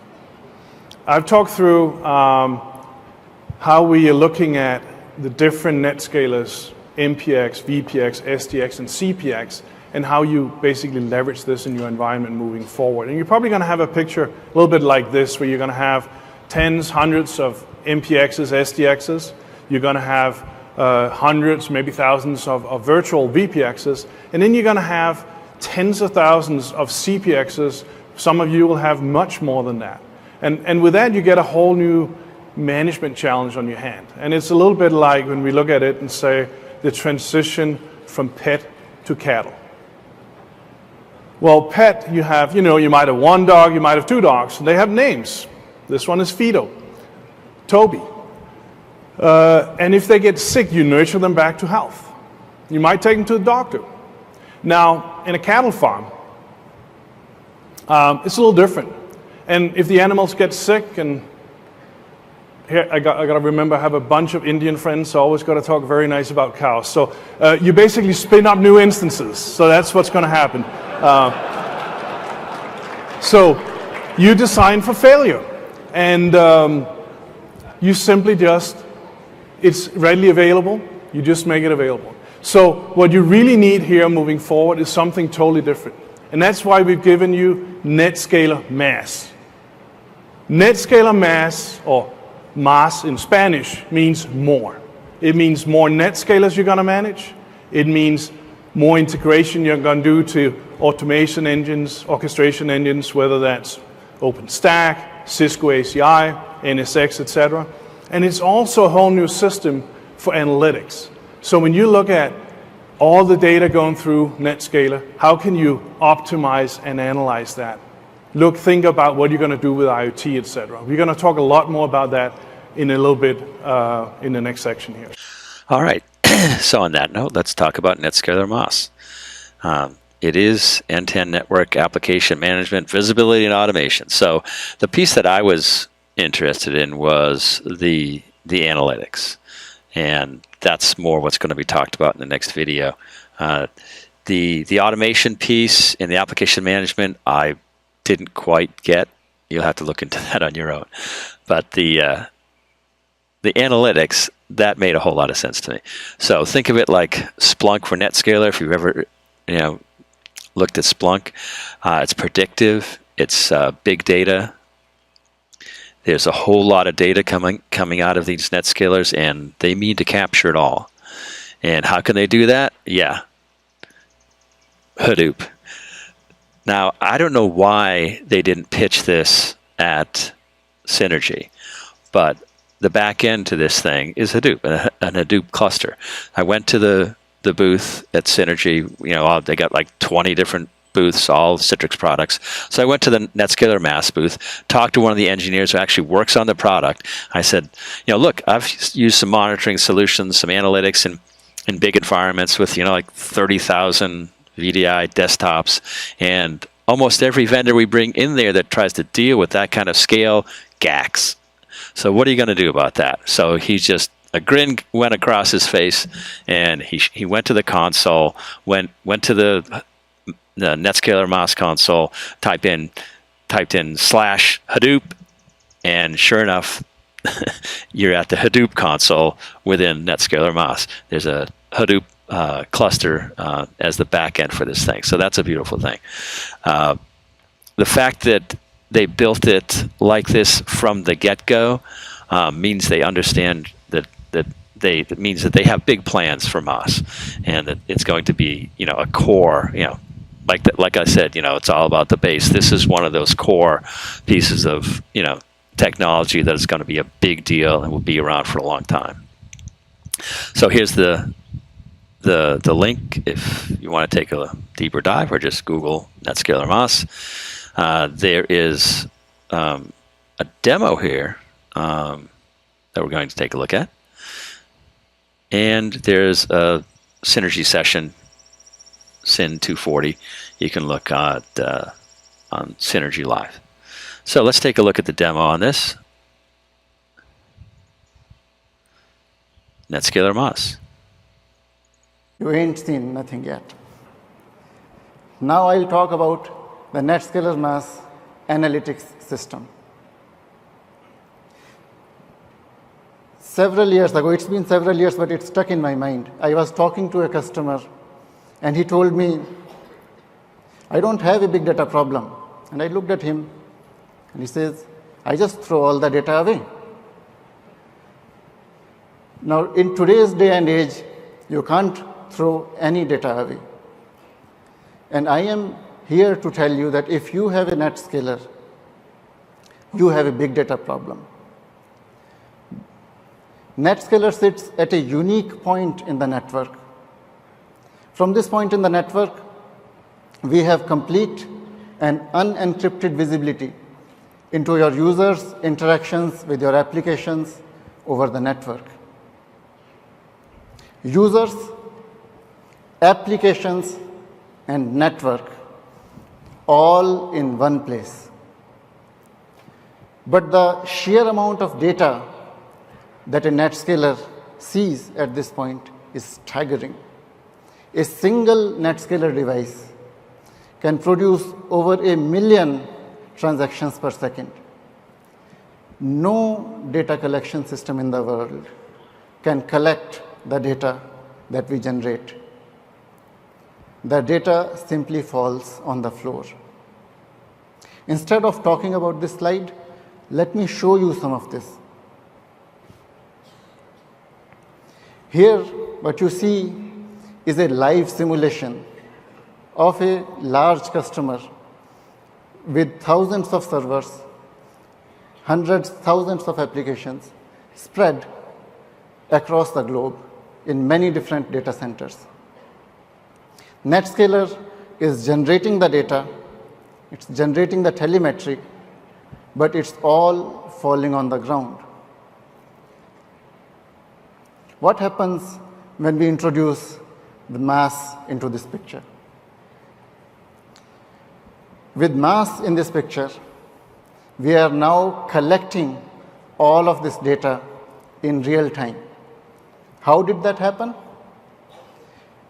I've talked through how we are looking at the different Netscalers, MPX, VPX, SDX, and CPX, and how you basically leverage this in your environment moving forward. And you're probably going to have a picture a little bit like this, where you're going to have tens, hundreds of MPXs, SDXs. You're going to have hundreds, maybe thousands of virtual VPXs. And then you're going to have tens of thousands of CPXs. Some of you will have much more than that. And with that, you get a whole new management challenge on your hand. And it's a little bit like when we look at it and say the transition from pet to cattle. Well, pet, you have, you might have 1 dog, you might have 2 dogs. They have names. This one is Fido, Toby. And if they get sick, you nurture them back to health. You might take them to the doctor. Now, in a cattle farm, It's a little different. And if the animals get sick, and here I got to remember I have a bunch of Indian friends, so I always got to talk very nice about cows. So you basically spin up new instances. So that's what's going to happen. So you design for failure. And you simply just, it's readily available, you just make it available. So what you really need here moving forward is something totally different. And that's why we've given you Netscaler MAS. Netscaler MAS, or MAS in Spanish, means more. It means more Netscalers you're going to manage. It means more integration you're going to do to automation engines, orchestration engines, whether that's OpenStack, Cisco ACI, NSX, etc. And it's also a whole new system for analytics. So when you look at all the data going through Netscaler, how can you optimize and analyze that? Think about what you're going to do with IoT, etc. We're going to talk a lot more about that in a little bit in the next section here. All right. So on that note, let's talk about Netscaler MAS. It is end-to-end network application management, visibility, and automation. So the piece that I was interested in was the analytics. And that's more what's going to be talked about in the next video. The automation piece and the application management, I didn't quite get. You'll have to look into that on your own. But the analytics, that made a whole lot of sense to me. So think of it like Splunk for Netscaler. If you've ever looked at Splunk, it's predictive. It's big data. There's a whole lot of data coming out of these Netscalers, and they mean to capture it all. And how can they do that? Yeah, Hadoop. Now, I don't know why they didn't pitch this at Synergy, but the back end to this thing is Hadoop, an Hadoop cluster. I went to the booth at Synergy. They got like 20 different booths, all Citrix products. So I went to the Netscaler MAS booth, talked to one of the engineers who actually works on the product. I said, look, I've used some monitoring solutions, some analytics in big environments with, like 30,000 VDI desktops, and almost every vendor we bring in there that tries to deal with that kind of scale gags. So what are you going to do about that? So a grin went across his face, and he went to the console, went to the Netscaler MAS console, typed in /Hadoop, and sure enough, you're at the Hadoop console within Netscaler MAS. There's a Hadoop cluster as the back end for this thing. So that's a beautiful thing. The fact that they built it like this from the get-go means they understand that means that they have big plans for MAS, and that it's going to be a core, like I said, it's all about the base. This is one of those core pieces of technology that is going to be a big deal and will be around for a long time. So here's the link if you want to take a deeper dive, or just Google Netscaler MAS. There is a demo here that we're going to take a look at. And there's a Synergy session, Syn 240. You can look at on Synergy Live. So let's take a look at the demo on this. Netscaler MAS. You ain't seen nothing yet. Now I'll talk about the Netscaler MAS analytics system. Several years ago, it's been several years, but it's stuck in my mind. I was talking to a customer, and he told me, I don't have a big data problem. And I looked at him, and he says, I just throw all the data away. Now, in today's day and age, you can't throw any data away. And I am here to tell you that if you have a Netscaler, you have a big data problem. Netscaler sits at a unique point in the network. From this point in the network, we have complete and unencrypted visibility into your users' interactions with your applications over the network. Users, applications, and network all in one place. But the sheer amount of data that a Netscaler sees at this point is staggering. A single Netscaler device can produce over 1 million transactions per second. No data collection system in the world can collect the data that we generate. The data simply falls on the floor. Instead of talking about this slide, let me show you some of this. Here, what you see is a live simulation of a large customer with thousands of servers, hundreds, thousands of applications spread across the globe in many different data centers. Netscaler is generating the data, it's generating the telemetry, but it's all falling on the ground. What happens when we introduce the MAS into this picture? With MAS in this picture, we are now collecting all of this data in real time. How did that happen?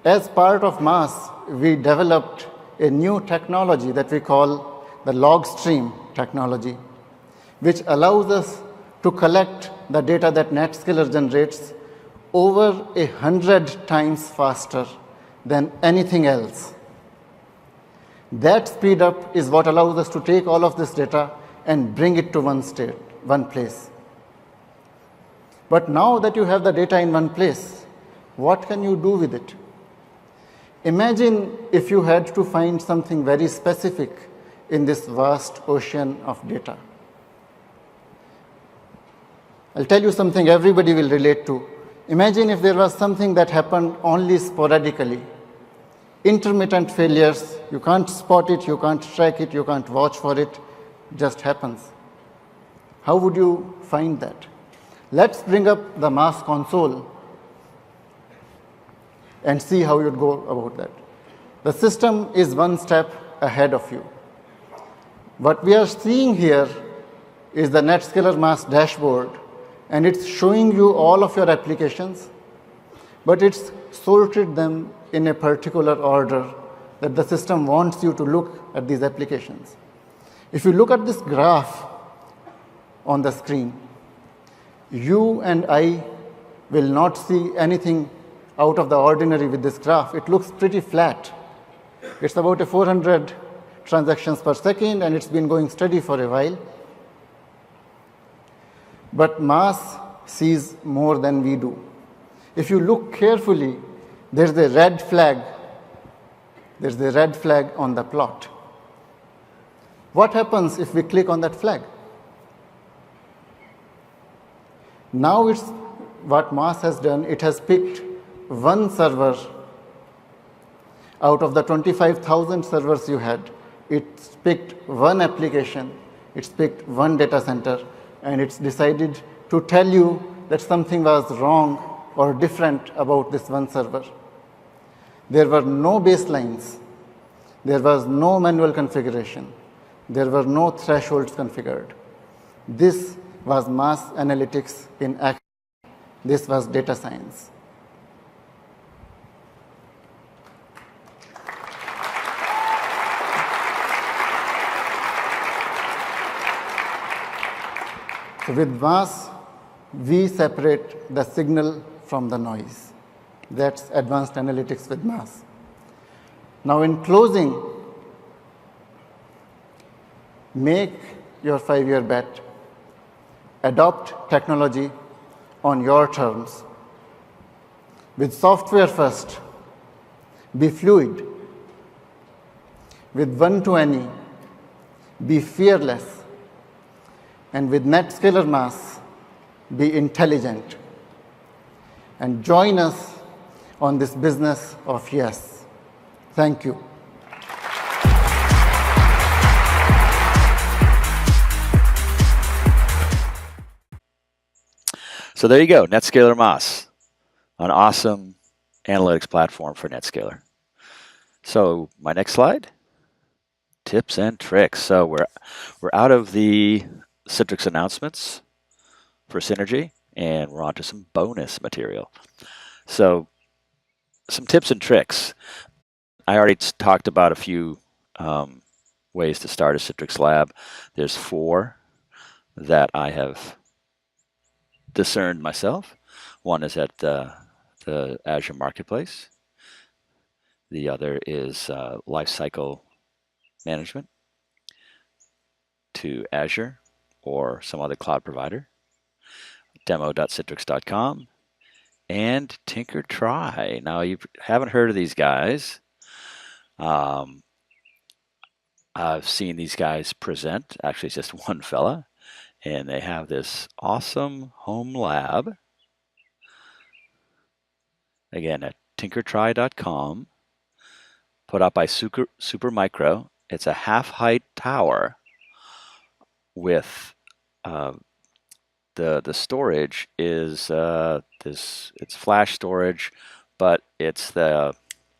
As part of MAS, we developed a new technology that we call the log stream technology, which allows us to collect the data that Netscaler generates over 100 times faster than anything else. That speed up is what allows us to take all of this data and bring it to one state, one place. But now that you have the data in one place, what can you do with it? Imagine if you had to find something very specific in this vast ocean of data. I'll tell you something everybody will relate to. Imagine if there was something that happened only sporadically. Intermittent failures, you can't spot it, you can't track it, you can't watch for it, it just happens. How would you find that? Let's bring up the MAS console and see how you'd go about that. The system is one step ahead of you. What we are seeing here is the Netscaler MAS dashboard, and it's showing you all of your applications, but it's sorted them in a particular order that the system wants you to look at these applications. If you look at this graph on the screen, you and I will not see anything out of the ordinary with this graph. It looks pretty flat. It's about 400 transactions per second, and it's been going steady for a while. But MAS sees more than we do. If you look carefully, there's a red flag. There's a red flag on the plot. What happens if we click on that flag? Now it's what MAS has done. It has picked one server out of the 25,000 servers you had. It's picked one application. It's picked one data center, and it's decided to tell you that something was wrong or different about this one server. There were no baselines. There was no manual configuration. There were no thresholds configured. This was MAS analytics in action. This was data science. So with MAS, we separate the signal from the noise. That's advanced analytics with MAS. Now in closing, make your 5-year bet. Adopt technology on your terms. With software first, be fluid. With one-to-any, be fearless. And with Netscaler MAS, be intelligent. And join us on this business of yes. Thank you. So there you go, Netscaler MAS, an awesome analytics platform for Netscaler. So my next slide. tips and tricks. So we're out of the Citrix announcements for Synergy, and we're on to some bonus material. So some tips and tricks. I already talked about a few ways to start a Citrix Lab. There's 4 that I have discerned myself. One is at the Azure Marketplace. The other is lifecycle management to Azure or some other cloud provider. Demo.citrix.com and Tinker Try. Now, you haven't heard of these guys. I've seen these guys present. Actually, it's just one fella, and they have this awesome home lab. Again, at tinkertry.com, put up by Supermicro. It's a half-height tower with the storage is it's flash storage, but it's the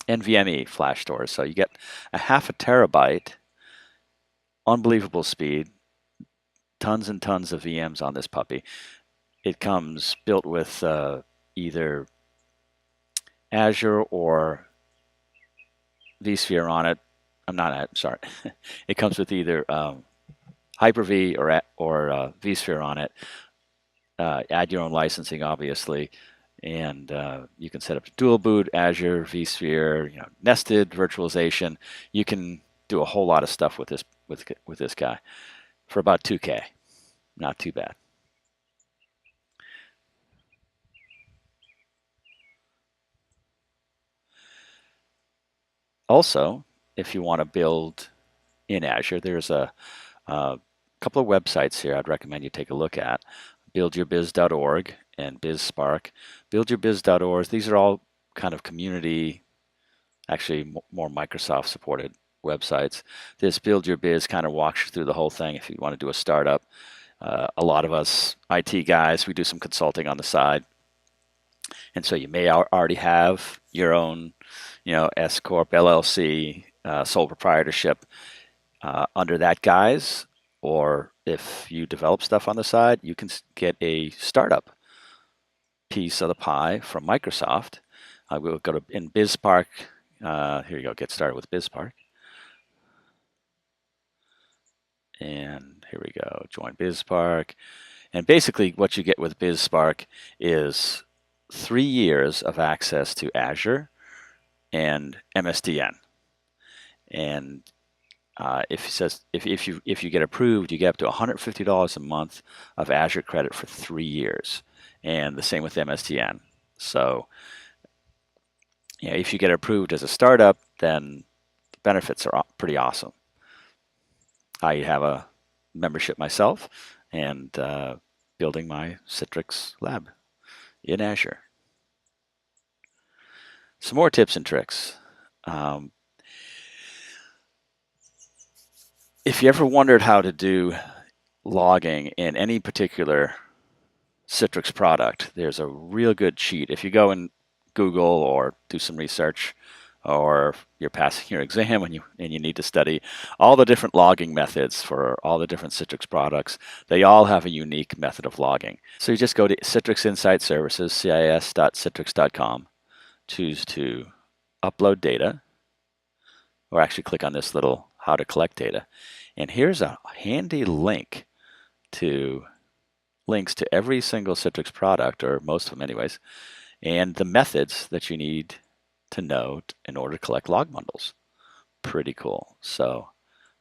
NVMe flash storage. So you get a 0.5 terabyte, unbelievable speed, tons and tons of VMs on this puppy. It comes built with either Azure or vSphere on it. I'm sorry. It comes with either Hyper-V or vSphere on it. Add your own licensing, obviously, and you can set up dual boot, Azure, vSphere, nested virtualization. You can do a whole lot of stuff with this guy for about $2K. Not too bad. Also, if you want to build in Azure, there's a couple of websites here I'd recommend you take a look at. buildyourbiz.org and BizSpark. Buildyourbiz.org, these are all kind of community, actually more Microsoft supported websites. This Build Your Biz kind of walks you through the whole thing if you want to do a startup. A lot of us IT guys, we do some consulting on the side. And so you may already have your own, S Corp, LLC, sole proprietorship under that guise. Or if you develop stuff on the side, you can get a startup piece of the pie from Microsoft. We'll go to in BizSpark. Here you go. Get started with BizSpark. And here we go. Join BizSpark. And basically what you get with BizSpark is 3 years of access to Azure and MSDN. And if you get approved, you get up to $150 a month of Azure credit for 3 years, and the same with MSDN. So, if you get approved as a startup, then the benefits are pretty awesome. I have a membership myself, and building my Citrix Lab in Azure. Some more tips and tricks. If you ever wondered how to do logging in any particular Citrix product, there's a real good cheat. If you go and Google or do some research, or you're passing your exam and you need to study all the different logging methods for all the different Citrix products, they all have a unique method of logging. So you just go to Citrix Insight Services, cis.citrix.com, choose to upload data, or actually click on this little how to collect data. And here's a handy link to links to every single Citrix product, or most of them anyways, and the methods that you need to know in order to collect log bundles. Pretty cool. So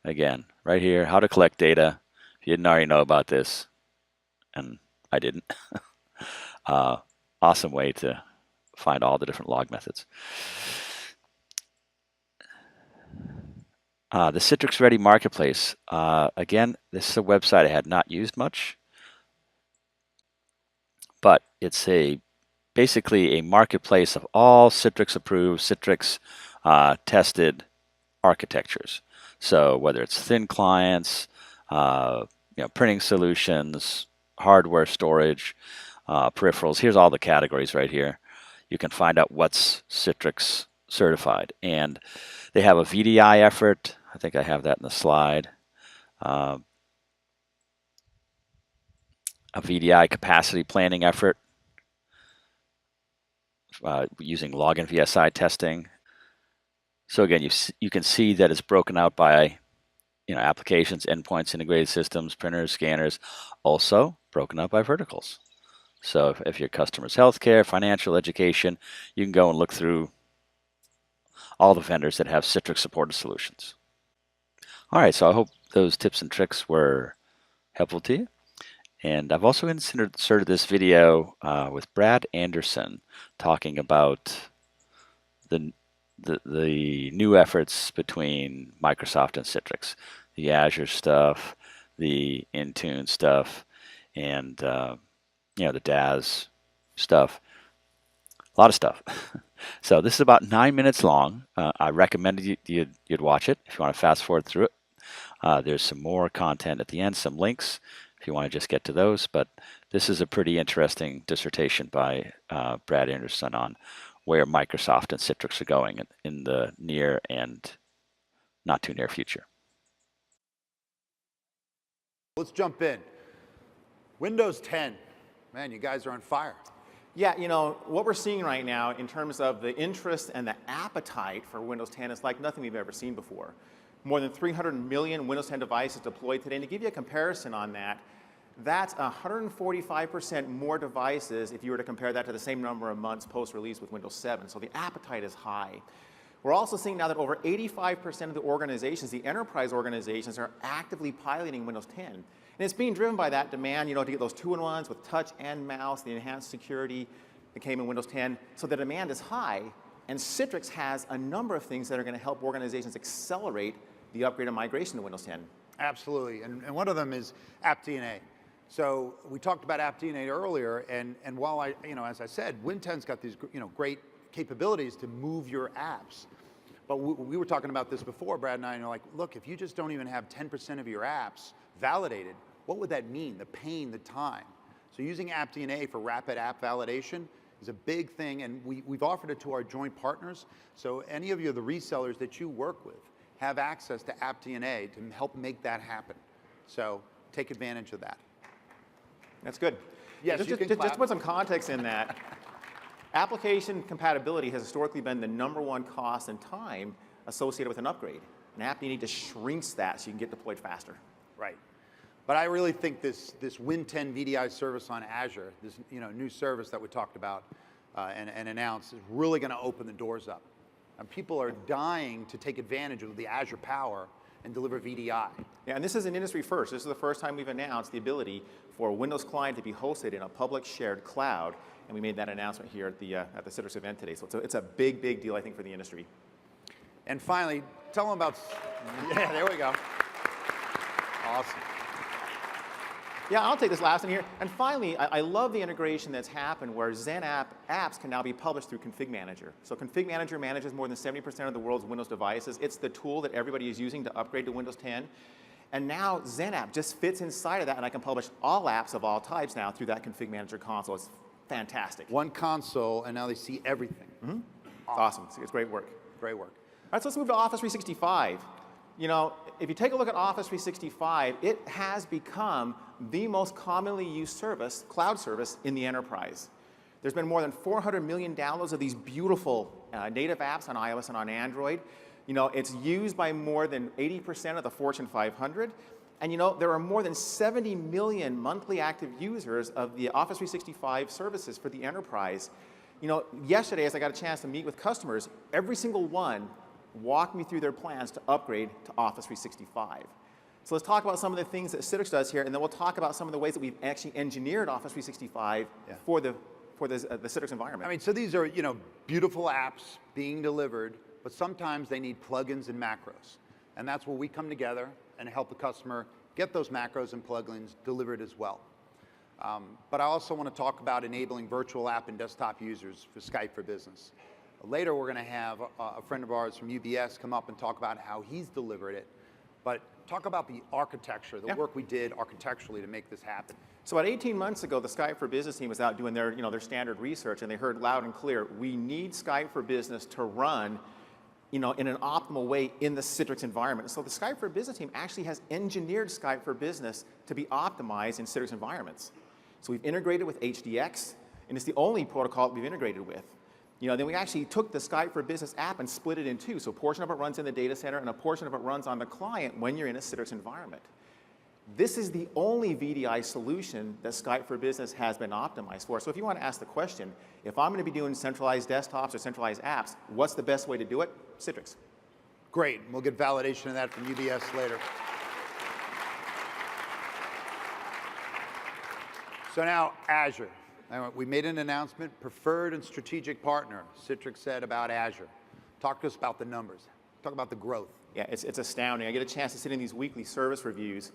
again, right here, how to collect data. If you didn't already know about this, and I didn't, awesome way to find all the different log methods. The Citrix Ready Marketplace. Again, this is a website I had not used much, but it's basically a marketplace of all Citrix approved, Citrix tested architectures. So whether it's thin clients, printing solutions, hardware storage, peripherals. Here's all the categories right here. You can find out what's Citrix certified. And they have a VDI effort. I think I have that in the slide. A VDI capacity planning effort using login VSI testing. So again, you can see that it's broken out by applications, endpoints, integrated systems, printers, scanners, also broken up by verticals. So if your customer's healthcare, financial, education, you can go and look through all the vendors that have Citrix supported solutions. All right, so I hope those tips and tricks were helpful to you. And I've also inserted this video with Brad Anderson talking about the new efforts between Microsoft and Citrix, the Azure stuff, the Intune stuff, and the DAS stuff. A lot of stuff. So this is about 9 minutes long. I recommended you'd watch it if you want to fast forward through it. There's some more content at the end, some links if you want to just get to those. But this is a pretty interesting dissertation by Brad Anderson on where Microsoft and Citrix are going in the near and not too near future. Let's jump in. Windows 10. Man, you guys are on fire. Yeah, what we're seeing right now in terms of the interest and the appetite for Windows 10 is like nothing we've ever seen before. More than 300 million Windows 10 devices deployed today. And to give you a comparison on that, that's 145% more devices if you were to compare that to the same number of months post-release with Windows 7. So the appetite is high. We're also seeing now that over 85% of the organizations, the enterprise organizations, are actively piloting Windows 10. And it's being driven by that demand, to get those two-in-ones with touch and mouse, the enhanced security that came in Windows 10. So the demand is high, and Citrix has a number of things that are going to help organizations accelerate the upgrade and migration to Windows 10. Absolutely, and one of them is AppDNA. So we talked about AppDNA earlier, and while as I said, Win10's got these great capabilities to move your apps. But we were talking about this before, Brad and I, like, look, if you just don't even have 10% of your apps validated, what would that mean? The pain, the time. So using AppDNA for rapid app validation is a big thing, and we've offered it to our joint partners. So any of you, the resellers that you work with, have access to AppDNA to help make that happen. So take advantage of that. That's good. Yes, just to put some context in that, application compatibility has historically been the #1 cost and time associated with an upgrade. An AppDNA just shrinks that so you can get deployed faster. Right. But I really think this Win10 VDI service on Azure, this new service that we talked about and announced, is really going to open the doors up. And people are dying to take advantage of the Azure power and deliver VDI. Yeah, and this is an industry first. This is the first time we've announced the ability for a Windows client to be hosted in a public shared cloud, and we made that announcement here at the Citrix event today. So it's a big, big deal, I think, for the industry. And finally, tell them about, yeah, there we go. Awesome. Yeah, I'll take this last one here. And finally, I love the integration that's happened where Xen apps can now be published through Config Manager. So Config Manager manages more than 70% of the world's Windows devices. It's the tool that everybody is using to upgrade to Windows 10. And now Xen app just fits inside of that, and I can publish all apps of all types now through that Config Manager console. It's fantastic. One console, and now they see everything. Mm-hmm. Awesome. It's great work. Great work. All right, so let's move to Office 365. If you take a look at Office 365, it has become the most commonly used service, cloud service, in the enterprise. There's been more than 400 million downloads of these beautiful native apps on iOS and on Android. It's used by more than 80% of the Fortune 500. And there are more than 70 million monthly active users of the Office 365 services for the enterprise. Yesterday, as I got a chance to meet with customers, every single one walked me through their plans to upgrade to Office 365. So let's talk about some of the things that Citrix does here, and then we'll talk about some of the ways that we've actually engineered Office 365 for the Citrix environment. I mean, so these are beautiful apps being delivered, but sometimes they need plugins and macros, and that's where we come together and help the customer get those macros and plugins delivered as well. But I also want to talk about enabling virtual app and desktop users for Skype for Business. Later, we're going to have a friend of ours from UBS come up and talk about how he's delivered it. But talk about the architecture, the work we did architecturally to make this happen. So about 18 months ago, the Skype for Business team was out doing their, their standard research, and they heard loud and clear, we need Skype for Business to run in an optimal way in the Citrix environment. So the Skype for Business team actually has engineered Skype for Business to be optimized in Citrix environments. So we've integrated with HDX, and it's the only protocol that we've integrated with. Then we actually took the Skype for Business app and split it in two. So a portion of it runs in the data center, and a portion of it runs on the client when you're in a Citrix environment. This is the only VDI solution that Skype for Business has been optimized for. So if you want to ask the question, if I'm going to be doing centralized desktops or centralized apps, what's the best way to do it? Citrix. Great. We'll get validation of that from UBS later. So now Azure. We made an announcement, preferred and strategic partner, Citrix said about Azure. Talk to us about the numbers. Talk about the growth. Yeah, it's astounding. I get a chance to sit in these weekly service reviews,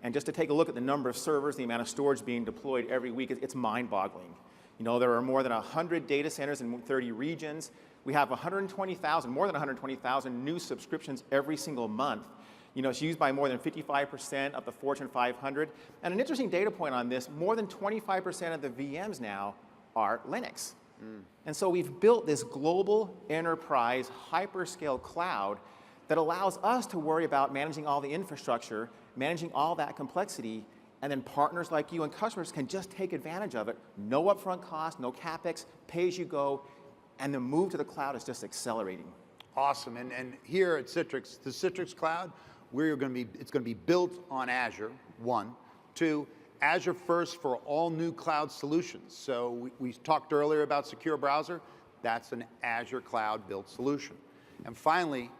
and just to take a look at the number of servers, the amount of storage being deployed every week, it's mind-boggling. There are more than 100 data centers in 30 regions. We have 120,000, more than 120,000 new subscriptions every single month. It's used by more than 55% of the Fortune 500. And an interesting data point on this, more than 25% of the VMs now are Linux. And so we've built this global enterprise hyperscale cloud that allows us to worry about managing all the infrastructure, managing all that complexity, and then partners like you and customers can just take advantage of it. No upfront cost, no CapEx, pay as you go, and the move to the cloud is just accelerating. Awesome. And here at Citrix, the Citrix Cloud, it's going to be built on Azure, 1. 2, Azure first for all new cloud solutions. So we talked earlier about secure browser. That's an Azure cloud built solution. And finally,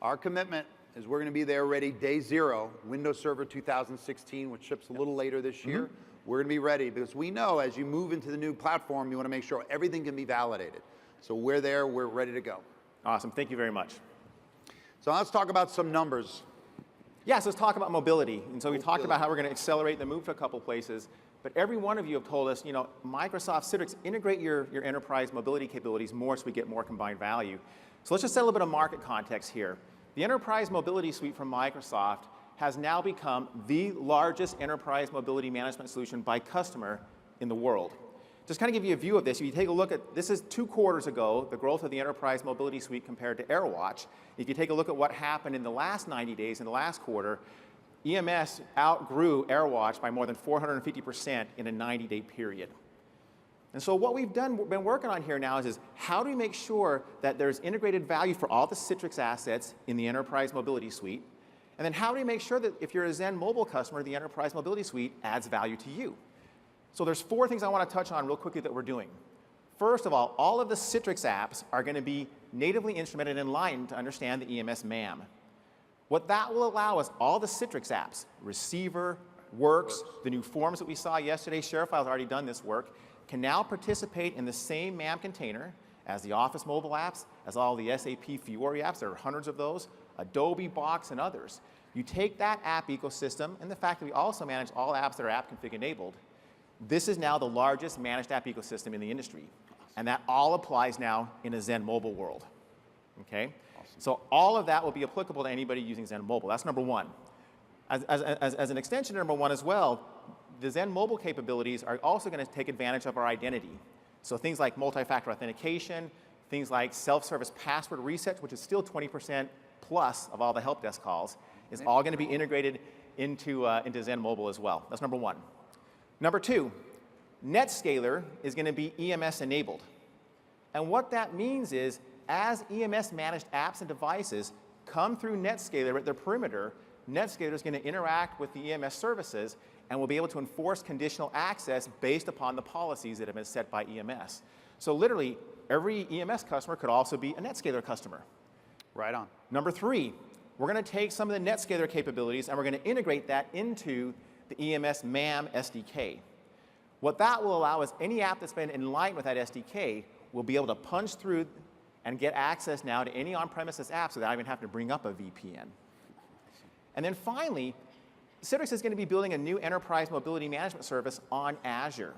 our commitment is we're going to be there ready day 0, Windows Server 2016, which ships a little later this year. We're going to be ready because we know as you move into the new platform, you want to make sure everything can be validated. So we're there, we're ready to go. Awesome, thank you very much. So let's talk about some numbers. Yes, let's talk about mobility. And so we talked about how we're going to accelerate the move to a couple places. But every one of you have told us, Microsoft Citrix, integrate your enterprise mobility capabilities more so we get more combined value. So let's just set a little bit of market context here. The Enterprise Mobility Suite from Microsoft has now become the largest enterprise mobility management solution by customer in the world. Just kind of give you a view of this, if you take a look at, this is 2 quarters ago, the growth of the Enterprise Mobility Suite compared to AirWatch. If you take a look at what happened in the last 90 days, in the last quarter, EMS outgrew AirWatch by more than 450% in a 90-day period. And so what we've been working on here now is how do we make sure that there's integrated value for all the Citrix assets in the Enterprise Mobility Suite? And then how do we make sure that if you're a Zen Mobile customer, the Enterprise Mobility Suite adds value to you? So there's 4 things I want to touch on real quickly that we're doing. First of all of the Citrix apps are going to be natively instrumented and enlightened to understand the EMS MAM. What that will allow is all the Citrix apps, Receiver, Works, the new forms that we saw yesterday, ShareFile's already done this work, can now participate in the same MAM container as the Office mobile apps, as all the SAP Fiori apps, there are hundreds of those, Adobe Box and others. You take that app ecosystem and the fact that we also manage all apps that are app config enabled, this is now the largest managed app ecosystem in the industry. And that all applies now in a Zen mobile world. Okay? Awesome. So all of that will be applicable to anybody using Zen mobile. That's number 1. As an extension to number 1 as well, the Zen mobile capabilities are also going to take advantage of our identity. So things like multi-factor authentication, things like self-service password reset, which is still 20% plus of all the help desk calls, is all going to be integrated into Zen mobile as well. That's number 1. Number 2, Netscaler is going to be EMS enabled. And what that means is as EMS managed apps and devices come through Netscaler at their perimeter, Netscaler is going to interact with the EMS services and will be able to enforce conditional access based upon the policies that have been set by EMS. So literally, every EMS customer could also be a Netscaler customer. Right on. Number 3, we're going to take some of the Netscaler capabilities and we're going to integrate that into the EMS MAM SDK. What that will allow is any app that's been enlightened with that SDK will be able to punch through and get access now to any on-premises apps without even having to bring up a VPN. And then finally, Citrix is going to be building a new enterprise mobility management service on Azure.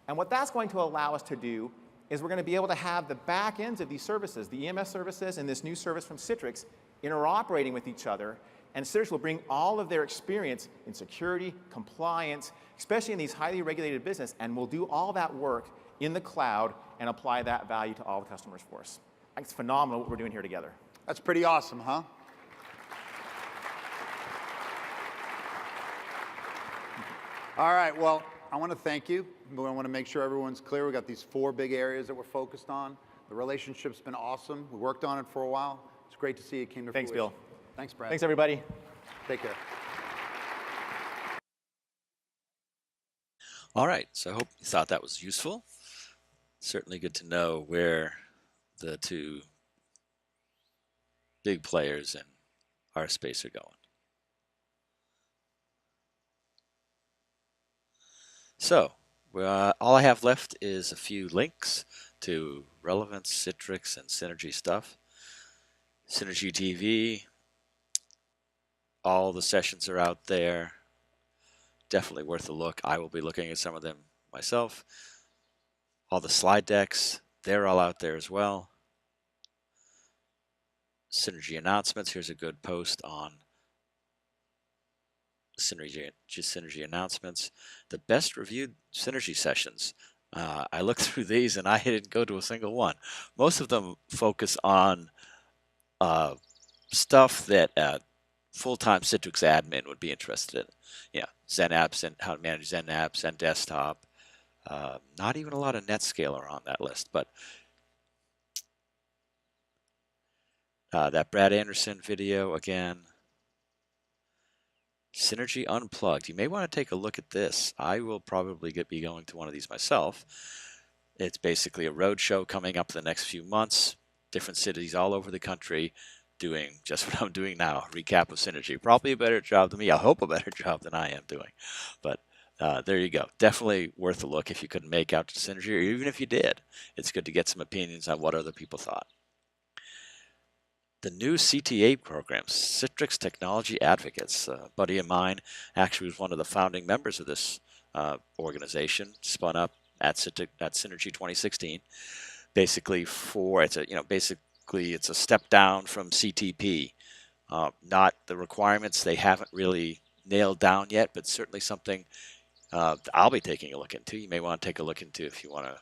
And what that's going to allow us to do is we're going to be able to have the back ends of these services, the EMS services and this new service from Citrix, interoperating with each other And Citrix will bring all of their experience in security, compliance, especially in these highly regulated business, and we'll do all that work in the cloud and apply that value to all the customers for us. I think it's phenomenal what we're doing here together. That's pretty awesome, huh? All right, well, I want to thank you. I want to make sure everyone's clear. We've got these 4 big areas that we're focused on. The relationship's been awesome. We worked on it for a while. It's great to see it came to fruition. Thanks, Bill. Thanks, Brad. Thanks, everybody. Take care. All right, so I hope you thought that was useful. Certainly good to know where the 2 big players in our space are going. So, all I have left is a few links to relevant Citrix and Synergy stuff. Synergy TV, all the sessions are out there. Definitely worth a look. I will be looking at some of them myself. All the slide decks, they're all out there as well. Synergy announcements, here's a good post on Synergy announcements. The best reviewed Synergy sessions. I looked through these and I didn't go to a single one. Most of them focus on stuff that full-time Citrix admin would be interested in. Yeah, Zen apps and how to manage Zen apps and desktop. Not even a lot of Netscaler on that list, but that Brad Anderson video again. Synergy Unplugged. You may want to take a look at this. I will probably be going to one of these myself. It's basically a road show coming up in the next few months. Different cities all over the country doing just what I'm doing now. Recap of Synergy. Probably a better job than me. I hope a better job than I am doing. But there you go. Definitely worth a look if you couldn't make out to Synergy, or even if you did. It's good to get some opinions on what other people thought. The new CTA program, Citrix Technology Advocates. A buddy of mine actually was one of the founding members of this organization, spun up at Synergy 2016. Basically, it's a step down from CTP. Not the requirements they haven't really nailed down yet, but certainly something I'll be taking a look into. You may want to take a look into if you want to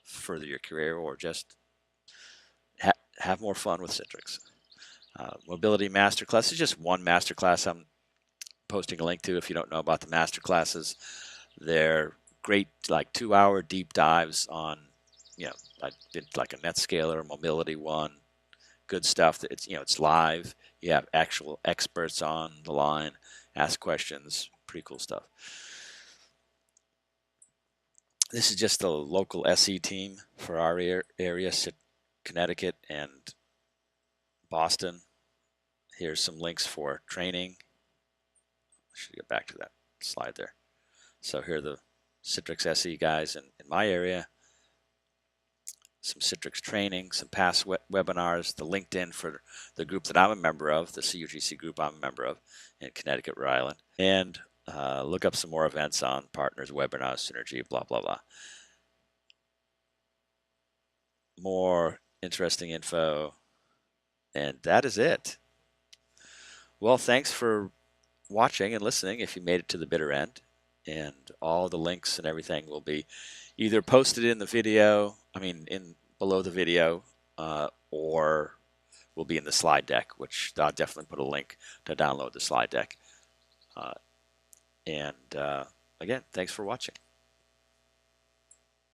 further your career or just have more fun with Citrix. Mobility Masterclass is just one masterclass I'm posting a link to if you don't know about the masterclasses. They're great, like 2-hour deep dives on, I did like a Netscaler mobility one. Good stuff. It's live. You have actual experts on the line, ask questions, pretty cool stuff. This is just the local SE team for our area, Connecticut and Boston. Here's some links for training. I should get back to that slide there. So here are the Citrix SE guys in my area. Some Citrix training, some past webinars, the LinkedIn for the group that I'm a member of, the CUGC group I'm a member of in Connecticut, Rhode Island. And look up some more events on partners, webinars, Synergy, blah, blah, blah. More interesting info. And that is it. Well, thanks for watching and listening if you made it to the bitter end. And all the links and everything will be either posted in the video, below the video, or will be in the slide deck, which I'll definitely put a link to download the slide deck. Again, thanks for watching.